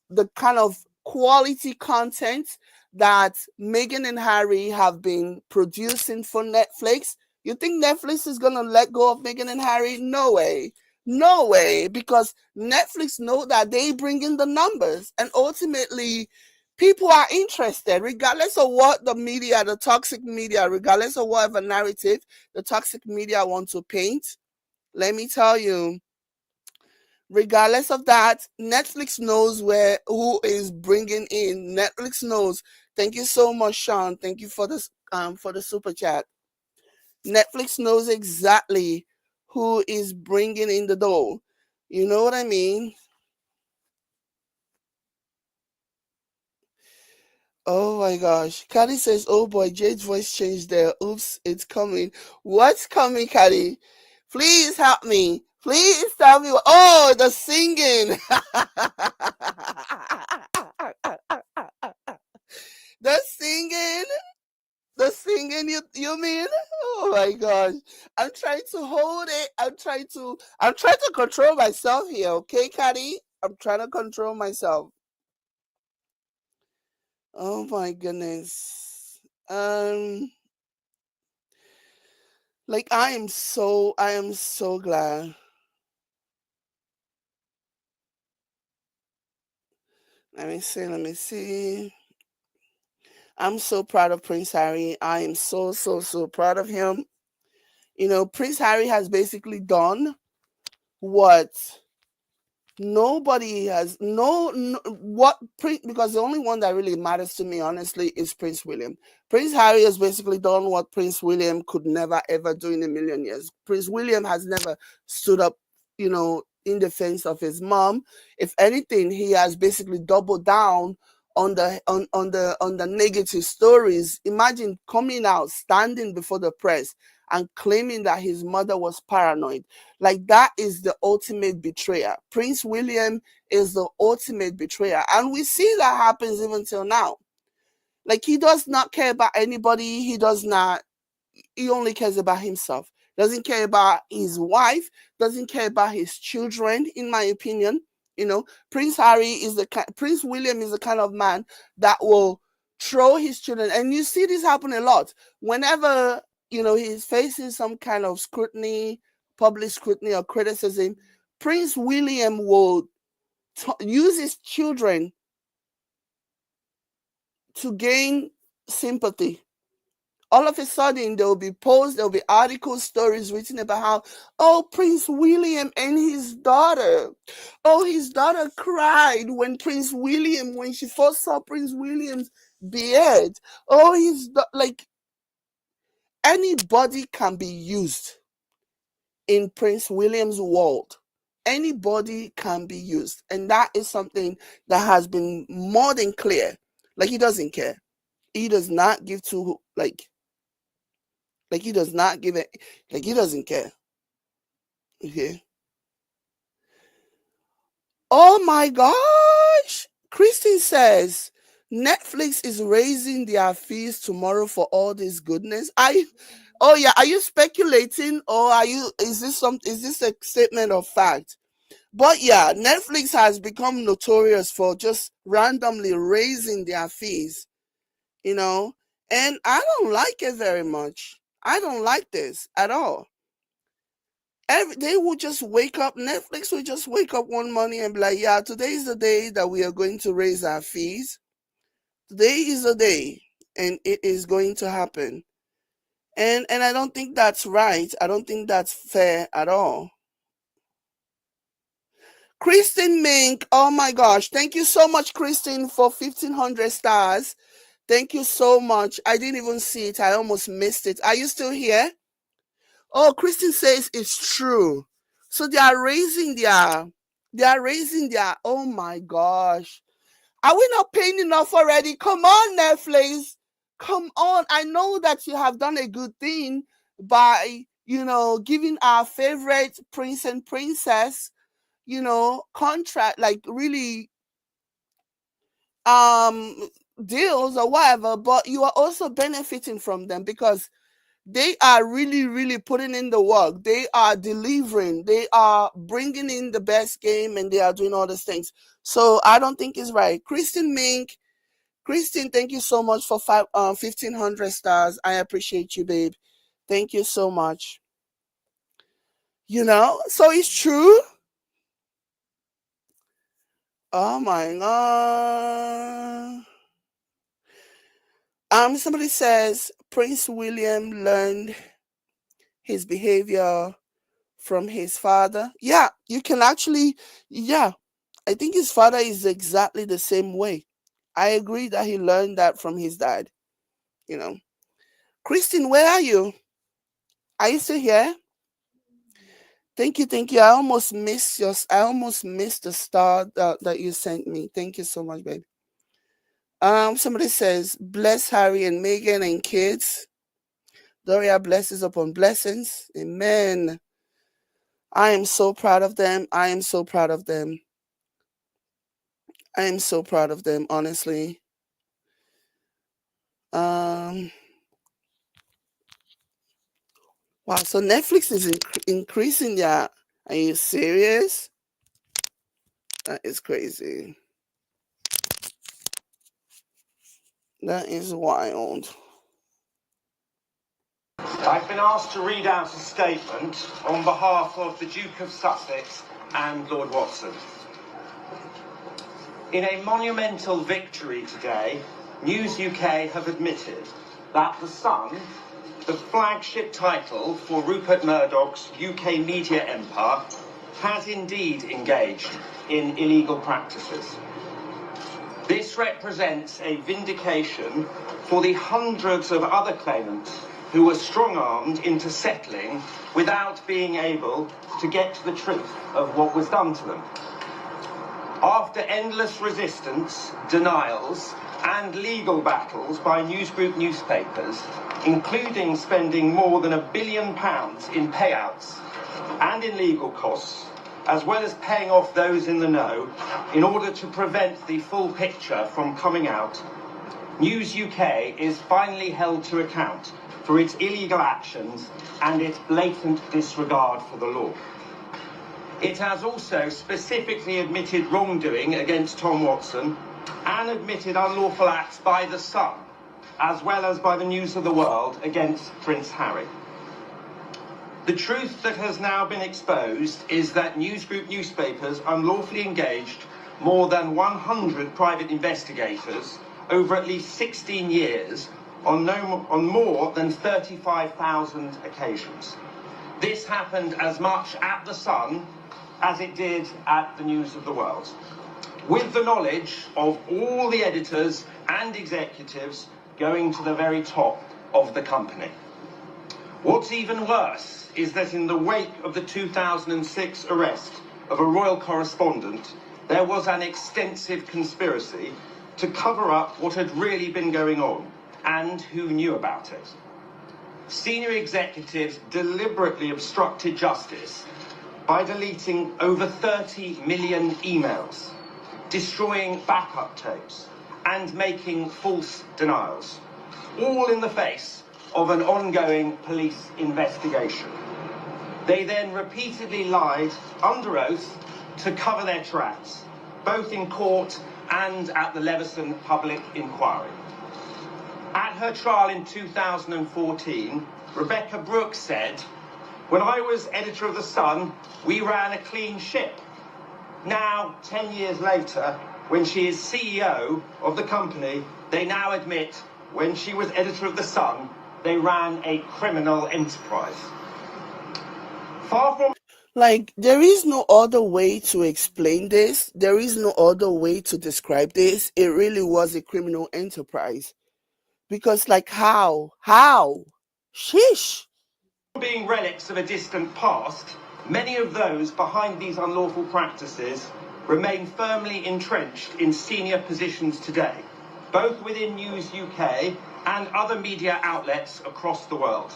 the kind of quality content that Meghan and Harry have been producing for Netflix. You think Netflix is going to let go of Meghan and Harry? No way. No way, because Netflix know that they bring in the numbers and ultimately people are interested regardless of what the media, the toxic media, regardless of whatever narrative the toxic media want to paint. Let me tell you, regardless of that, Netflix knows who is bringing in. Netflix knows. Thank you so much, Sean. Thank you for the super chat. Netflix knows exactly who is bringing in the dough. You know what I mean? Oh my gosh. Caddy says, oh boy, Jade's voice changed there. Oops, it's coming. What's coming, Caddy? Please help me. Please tell me. Oh, the singing. The singing. The singing, you mean? Oh my gosh. I'm trying to hold it. I'm trying to control myself here, okay, Caddy? I'm trying to control myself. Oh my goodness. Like I am so glad. Let me see. I'm so proud of Prince Harry. I am so proud of him. Prince Harry has basically done what nobody has no what because the only one that really matters to me honestly is Prince William. Prince Harry has basically done what Prince William could never ever do in a million years. Prince William has never stood up, in defense of his mom. If anything, he has basically doubled down on the negative stories. Imagine coming out, standing before the press and claiming that his mother was paranoid. Like, that is the ultimate betrayer. Prince William is the ultimate betrayer. And we see that happens even till now. Like, he does not care about anybody. He only cares about himself. Doesn't care about his wife, doesn't care about his children, in my opinion. Prince William is the kind of man that will throw his children. And you see this happen a lot. Whenever, he's facing some kind of scrutiny, public scrutiny or criticism, Prince William will use his children to gain sympathy. All of a sudden, there will be posts, there will be articles, stories written about how, oh, Prince William and his daughter. Oh, his daughter cried when she first saw Prince William's beard. Oh, like, anybody can be used in Prince William's world. Anybody can be used. And that is something that has been more than clear. Like, he doesn't care. He does not give to, like he does not give it, like he doesn't care. Okay. Oh my gosh. Christine says Netflix is raising their fees tomorrow for all this goodness. Oh yeah, are you speculating or is this a statement of fact? But yeah, Netflix has become notorious for just randomly raising their fees, you know, and I don't like it very much. I don't like this at all. They will just wake up, Netflix will just wake up one morning and be like, yeah, today is the day that we are going to raise our fees. Today is the day, and it is going to happen. And I don't think that's right. I don't think that's fair at all. Christine Mink, oh my gosh, thank you so much, Christine, for 1,500 stars. Thank you so much. I didn't even see it. I almost missed it. Are you still here? Oh, Christine says it's true. So they are raising their, oh my gosh. Are we not paying enough already? Come on, Netflix. Come on. I know that you have done a good thing by, giving our favorite prince and princess, contract, like really deals or whatever, but you are also benefiting from them because they are really, really putting in the work. They are delivering. They are bringing in the best game, and they are doing all these things. So I don't think it's right. Christine Mink, thank you so much for 1,500 stars. I appreciate you, babe. Thank you so much. So it's true. Oh my God. Somebody says Prince William learned his behavior from his father. Yeah, you can actually, yeah, I think his father is exactly the same way. I agree that he learned that from his dad. Christine, where are you? Are you still here? Thank you, thank you. I almost missed the star that you sent me. Thank you so much, babe. Somebody says, bless Harry and Meghan and kids. Doria blesses upon blessings. Amen. I am so proud of them. I am so proud of them. I am so proud of them, honestly. Wow, so Netflix is increasing their. Are you serious? That is crazy. That is wild. I've been asked to read out a statement on behalf of the Duke of Sussex and Lord Watson. In a monumental victory today, News UK have admitted that The Sun, the flagship title for Rupert Murdoch's UK media empire, has indeed engaged in illegal practices. This represents a vindication for the hundreds of other claimants who were strong-armed into settling without being able to get to the truth of what was done to them. After endless resistance, denials, and legal battles by newsgroup newspapers, including spending more than £1 billion in payouts and in legal costs, as well as paying off those in the know, in order to prevent the full picture from coming out, News UK is finally held to account for its illegal actions and its blatant disregard for the law. It has also specifically admitted wrongdoing against Tom Watson and admitted unlawful acts by The Sun, as well as by the News of the World against Prince Harry. The truth that has now been exposed is that newsgroup newspapers unlawfully engaged more than 100 private investigators over at least 16 years on more than 35,000 occasions. This happened as much at The Sun as it did at the News of the World, with the knowledge of all the editors and executives going to the very top of the company. What's even worse is that in the wake of the 2006 arrest of a royal correspondent, there was an extensive conspiracy to cover up what had really been going on and who knew about it. Senior executives deliberately obstructed justice by deleting over 30 million emails, destroying backup tapes, and making false denials, all in the face of an ongoing police investigation. They then repeatedly lied under oath to cover their tracks, both in court and at the Leveson public inquiry. At her trial in 2014, Rebecca Brooks said, "When I was editor of The Sun, we ran a clean ship." Now, 10 years later, when she is CEO of the company, they now admit when she was editor of The Sun, they ran a criminal enterprise. Far from Like, there is no other way to explain this. There is no other way to describe this. It really was a criminal enterprise. Because, like, how? Sheesh. being relics of a distant past, many of those behind these unlawful practices remain firmly entrenched in senior positions today, both within News UK and other media outlets across the world,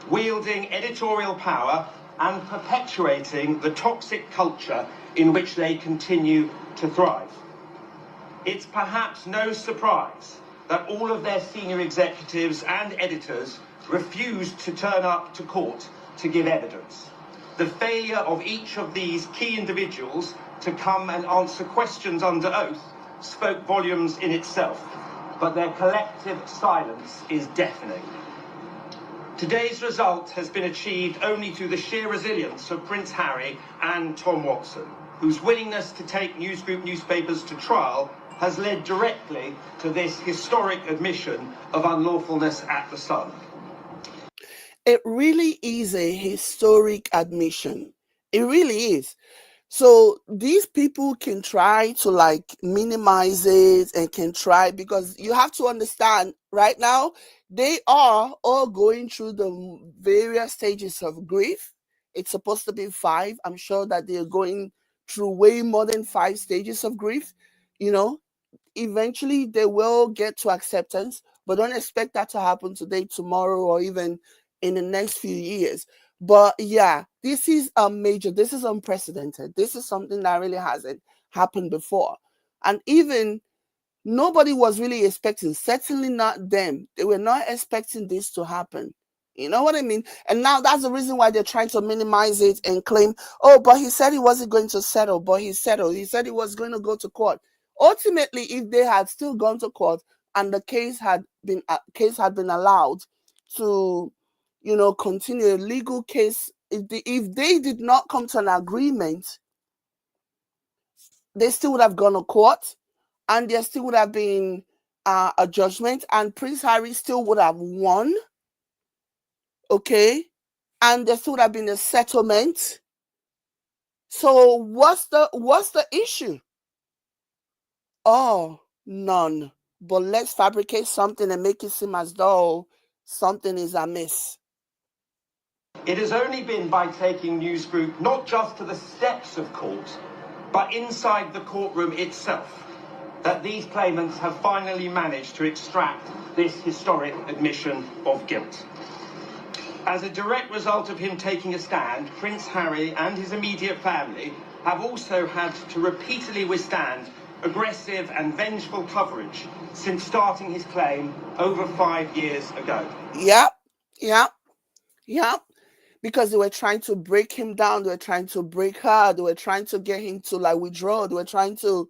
wielding editorial power and perpetuating the toxic culture in which they continue to thrive. It's perhaps no surprise that all of their senior executives and editors refused to turn up to court to give evidence. The failure of each of these key individuals to come and answer questions under oath spoke volumes in itself, but their collective silence is deafening. Today's result has been achieved only through the sheer resilience of Prince Harry and Tom Watson, whose willingness to take News Group newspapers to trial has led directly to this historic admission of unlawfulness at The Sun. It really is a historic admission. It really is. So these people can try to like minimize it and can try, because you have to understand right now they are all going through the various stages of grief. It's supposed to be 5. I'm sure that they're going through way more than 5 stages of grief. You know, eventually they will get to acceptance, but don't expect that to happen today, tomorrow, or even in the next few years. But yeah, this is major. This is unprecedented. This is something that really hasn't happened before. And even nobody was really expecting, certainly not them. They were not expecting this to happen. You know what I mean? And now that's the reason why they're trying to minimize it and claim, oh, but he said he wasn't going to settle, but he settled. He said he was going to go to court. Ultimately, if they had still gone to court and the case had been allowed to, you know, continue a legal case, if they did not come to an agreement, they still would have gone to court, and there still would have been a judgment, and Prince Harry still would have won. Okay, and there still would have been a settlement. So what's the issue? Oh, none. But let's fabricate something and make it seem as though something is amiss. It has only been by taking News Group not just to the steps of court, but inside the courtroom itself, that these claimants have finally managed to extract this historic admission of guilt. As a direct result of him taking a stand, Prince Harry and his immediate family have also had to repeatedly withstand aggressive and vengeful coverage since starting his claim over 5 years ago. Yep. Because they were trying to break him down, they were trying to break her, they were trying to get him to like withdraw, they were trying to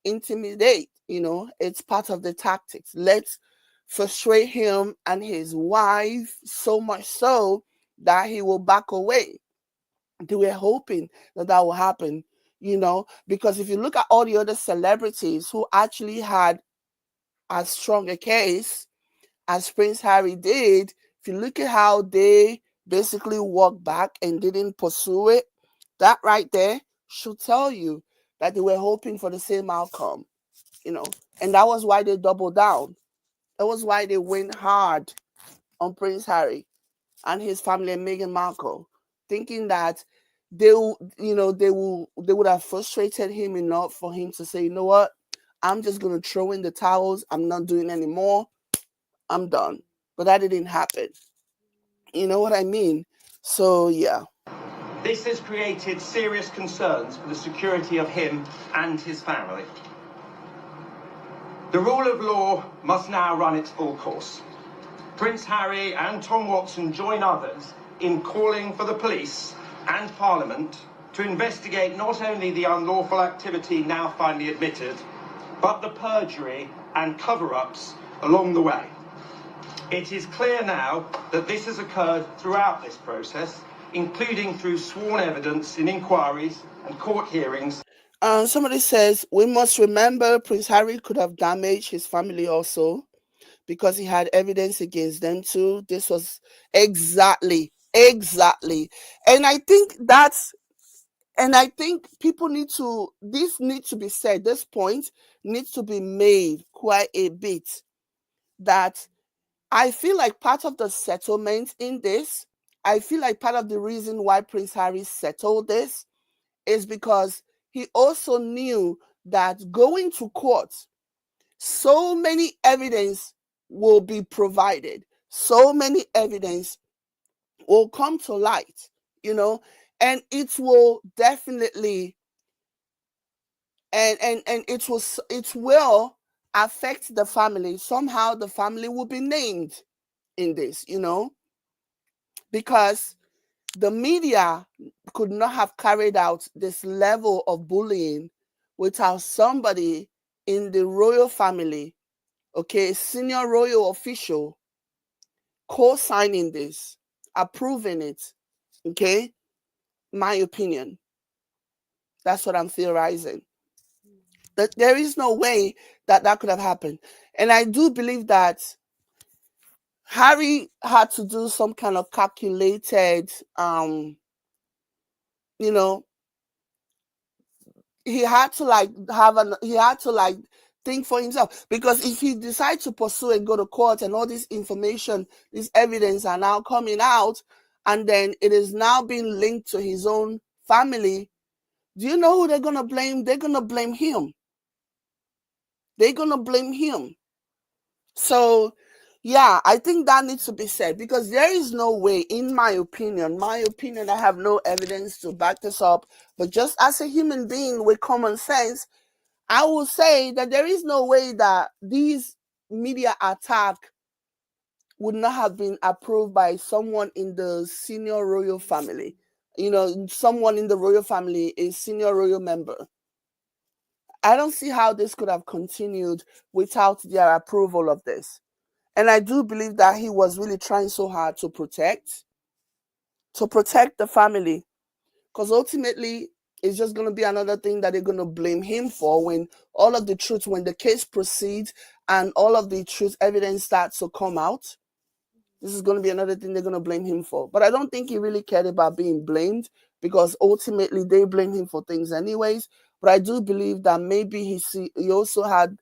intimidate. You know, it's part of the tactics. Let's frustrate him and his wife so much so that he will back away. They were hoping that will happen, you know, because if you look at all the other celebrities who actually had as strong a case as Prince Harry did, if you look at how they basically walked back and didn't pursue it, that right there should tell you that they were hoping for the same outcome, you know. And that was why they doubled down. That was why they went hard on Prince Harry and his family and Meghan Markle, thinking that they would have frustrated him enough for him to say, you know what, I'm just gonna throw in the towels. I'm not doing anymore. I'm done. But that didn't happen. You know what I mean? So yeah. This has created serious concerns for the security of him and his family. The rule of law must now run its full course. Prince Harry and Tom Watson join others in calling for the police and Parliament to investigate not only the unlawful activity now finally admitted, but the perjury and cover-ups along the way. It is clear now that this has occurred throughout this process, including through sworn evidence in inquiries and court hearings. Somebody says, we must remember Prince Harry could have damaged his family also because he had evidence against them too. This was exactly. And I think people this needs to be said, this point needs to be made quite a bit, that I feel like part of the settlement in this, I feel like part of the reason why Prince Harry settled this is because he also knew that going to court, so many evidence will be provided. So many evidence will come to light, and it will definitely, and it will affect the family. Somehow the family will be named in this, because the media could not have carried out this level of bullying without somebody in the royal family, okay, senior royal official, co-signing this, approving it, okay? My opinion. That's what I'm theorizing. That there is no way that could have happened. And I do believe that Harry had to do some kind of calculated, he had to think for himself, because if he decides to pursue and go to court and all this information, this evidence are now coming out, and then it is now being linked to his own family, do you know who they're going to blame? They're going to blame him. So yeah, I think that needs to be said, because there is no way, in my opinion, I have no evidence to back this up, but just as a human being with common sense, I will say that there is no way that these media attack would not have been approved by someone in the senior royal family. Someone in the royal family, a senior royal member. I don't see how this could have continued without their approval of this. And I do believe that he was really trying so hard to protect the family, because ultimately it's just going to be another thing that they're going to blame him for when the case proceeds and all of the truth evidence starts to come out. This is going to be another thing they're going to blame him for. But I don't think he really cared about being blamed, because ultimately they blame him for things anyways. But I do believe that maybe he also had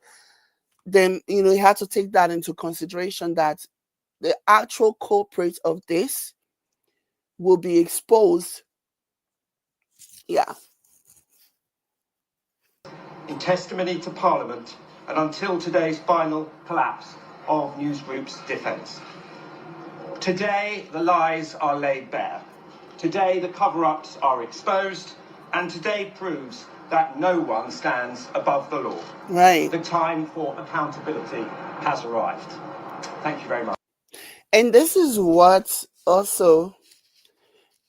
them, he had to take that into consideration, that the actual culprit of this will be exposed. Yeah. In testimony to Parliament and until today's final collapse of News Group's defence. Today, the lies are laid bare. Today, the cover-ups are exposed. And today proves that no one stands above the law. Right. The time for accountability has arrived. Thank you very much. And this is what also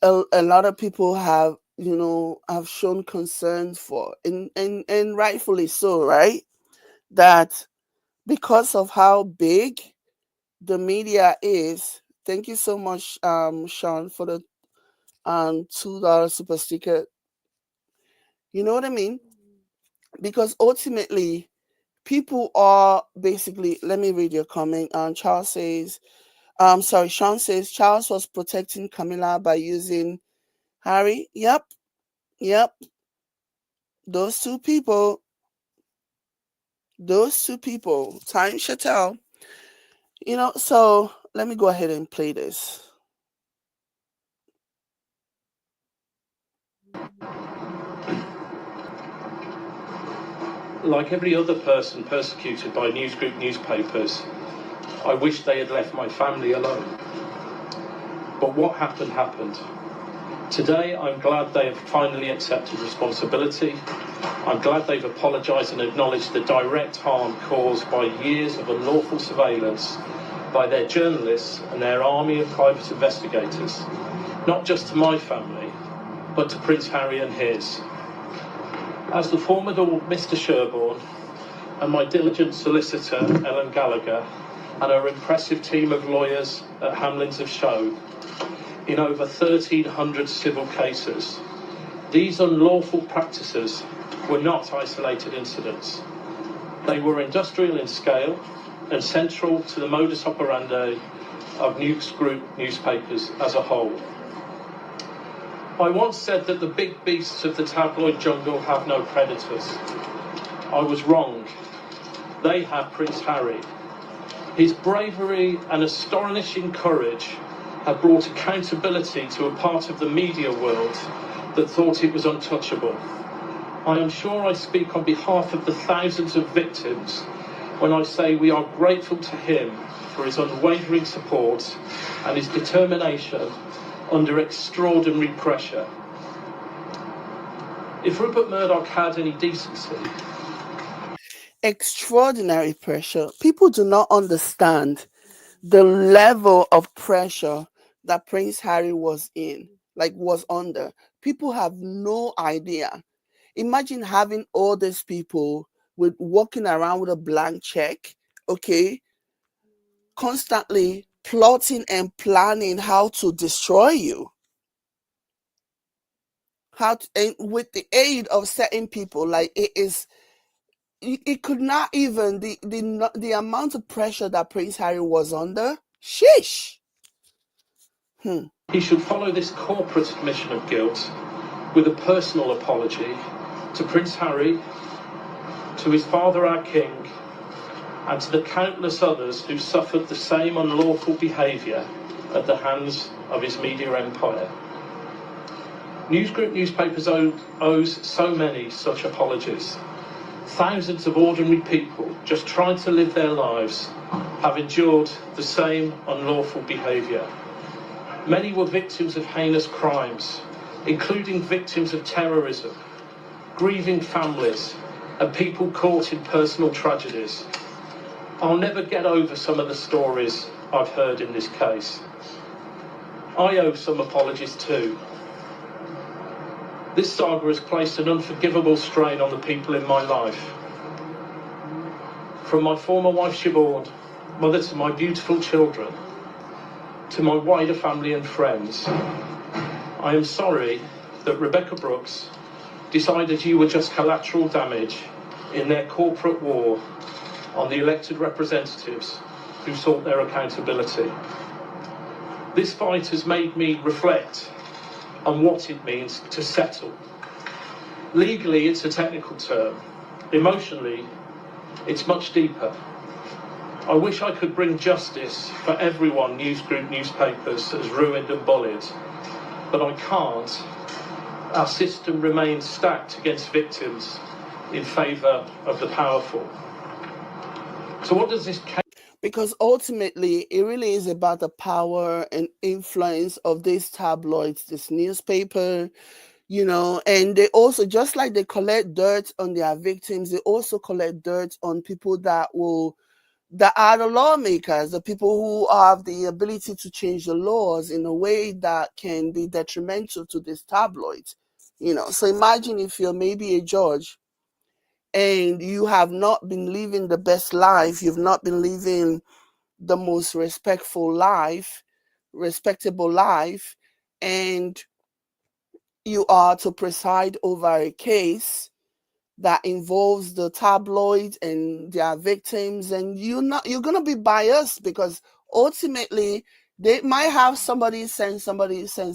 a lot of people have shown concerns for, and rightfully so, right? That because of how big the media is. Thank you so much, Sean, for the $2 super sticker. You know what I mean? Because ultimately, people are basically. Let me read your comment. Charles says, Sean says Charles was protecting Camilla by using Harry. Yep. Those two people. Time shall tell. So let me go ahead and play this. Like every other person persecuted by News Group newspapers, I wish they had left my family alone. But what happened. Today, I'm glad they have finally accepted responsibility. I'm glad they've apologised and acknowledged the direct harm caused by years of unlawful surveillance by their journalists and their army of private investigators, not just to my family, but to Prince Harry and his. As the formidable Mr. Sherborne and my diligent solicitor, Ellen Gallagher, and our impressive team of lawyers at Hamlins have shown, in over 1,300 civil cases, these unlawful practices were not isolated incidents. They were industrial in scale and central to the modus operandi of News Group newspapers as a whole. I once said that the big beasts of the tabloid jungle have no predators. I was wrong. They have Prince Harry. His bravery and astonishing courage have brought accountability to a part of the media world that thought it was untouchable. I am sure I speak on behalf of the thousands of victims when I say we are grateful to him for his unwavering support and his determination under extraordinary pressure. If Rupert Murdoch had any decency... Extraordinary pressure. People do not understand the level of pressure that Prince Harry was under. People have no idea. Imagine having all these people walking around with a blank check, okay, constantly plotting and planning how to destroy you. And with the aid of certain people, it could not even the amount of pressure that Prince Harry was under. Sheesh. He should follow this corporate admission of guilt with a personal apology to Prince Harry, to his father our king, and to the countless others who suffered the same unlawful behaviour at the hands of his media empire. News Group newspapers owes so many such apologies. Thousands of ordinary people just trying to live their lives have endured the same unlawful behaviour. Many were victims of heinous crimes, including victims of terrorism, grieving families, and people caught in personal tragedies. I'll never get over some of the stories I've heard in this case. I owe some apologies too. This saga has placed an unforgivable strain on the people in my life. From my former wife Siobhan, mother to my beautiful children, to my wider family and friends, I am sorry that Rebecca Brooks decided you were just collateral damage in their corporate war on the elected representatives who sought their accountability. This fight has made me reflect on what it means to settle. Legally, it's a technical term. Emotionally, it's much deeper. I wish I could bring justice for everyone News Group newspapers has ruined and bullied, but I can't. Our system remains stacked against victims in favour of the powerful. So what does this... Because ultimately, it really is about the power and influence of these tabloids, this newspaper, and they also, just like they collect dirt on their victims, they also collect dirt on people that are the lawmakers, the people who have the ability to change the laws in a way that can be detrimental to this tabloid. So imagine if you're maybe a judge and you have not been living the best life, you've not been living the most respectable life, and you are to preside over a case that involves the tabloids and their victims, and you're gonna be biased because ultimately they might have somebody to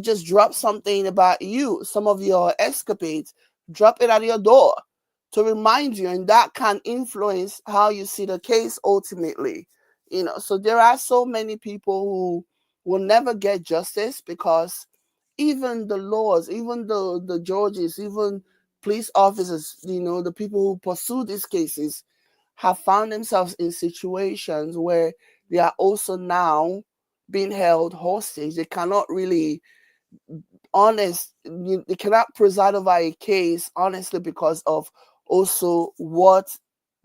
just drop something about you, some of your escapades, drop it at your door to remind you, and that can influence how you see the case ultimately. So there are so many people who will never get justice because even the laws, even the judges, even police officers, the people who pursue these cases have found themselves in situations where they are also now being held hostage. They cannot really they cannot preside over a case honestly because of also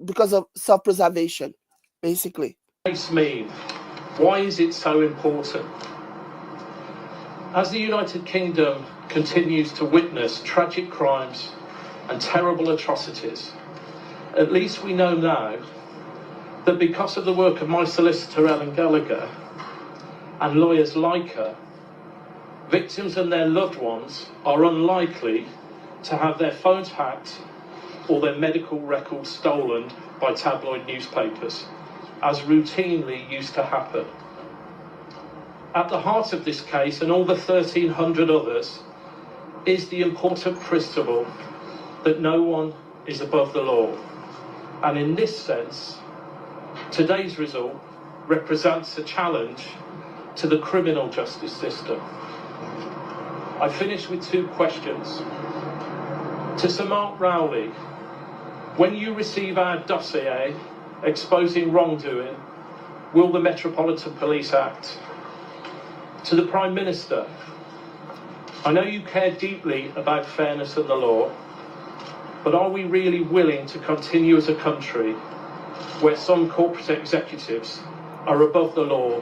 because of self-preservation, basically. Case mean? Why is it so important? As the United Kingdom continues to witness tragic crimes and terrible atrocities, at least we know now that because of the work of my solicitor Ellen Gallagher and lawyers like her, victims and their loved ones are unlikely to have their phones hacked or their medical records stolen by tabloid newspapers, as routinely used to happen. At the heart of this case, and all the 1,300 others, is the important principle that no one is above the law. And in this sense, today's result represents a challenge to the criminal justice system. I finish with two questions. To Sir Mark Rowley, when you receive our dossier exposing wrongdoing, will the Metropolitan Police act? To the Prime Minister, I know you care deeply about fairness and the law, but are we really willing to continue as a country where some corporate executives are above the law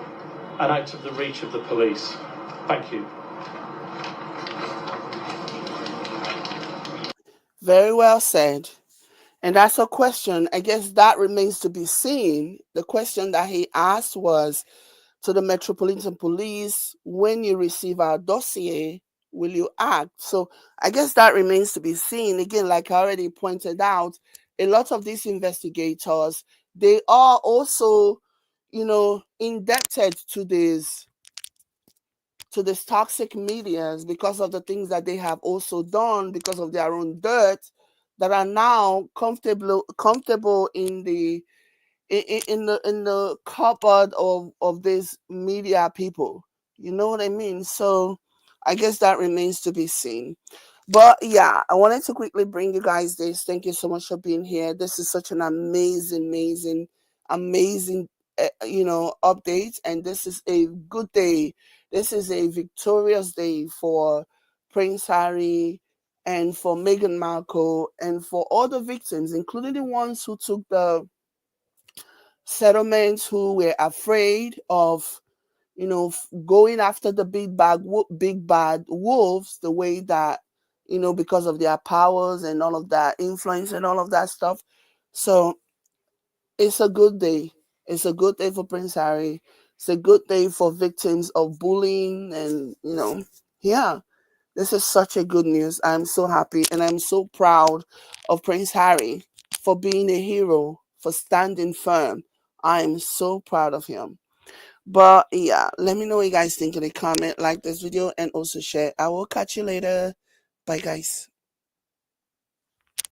and out of the reach of the police? Thank you. Very well said. And that's a question. I guess that remains to be seen. The question that he asked was, to the Metropolitan Police, when you receive our dossier, will you act? So I guess that remains to be seen. Again, like I already pointed out, a lot of these investigators, they are also, indebted to these toxic medias because of the things that they have also done, because of their own dirt, that are now comfortable in the cupboard of these media people. You know what I mean? So I guess that remains to be seen. But yeah, I wanted to quickly bring you guys this. Thank you so much for being here. This is such an amazing update, and this is a good day. This is a victorious day for Prince Harry and for Meghan Markle and for all the victims, including the ones who took the settlements, who were afraid of going after the big bad wolves, the way that because of their powers and all of that influence and all of that stuff. So it's a good day. It's a good day for Prince Harry. It's a good day for victims of bullying, and yeah, this is such a good news. I'm so happy and I'm so proud of Prince Harry for being a hero, for standing firm. I'm so proud of him. But yeah, let me know what you guys think in the comment, like this video, and also share. I will catch you later. Bye, guys.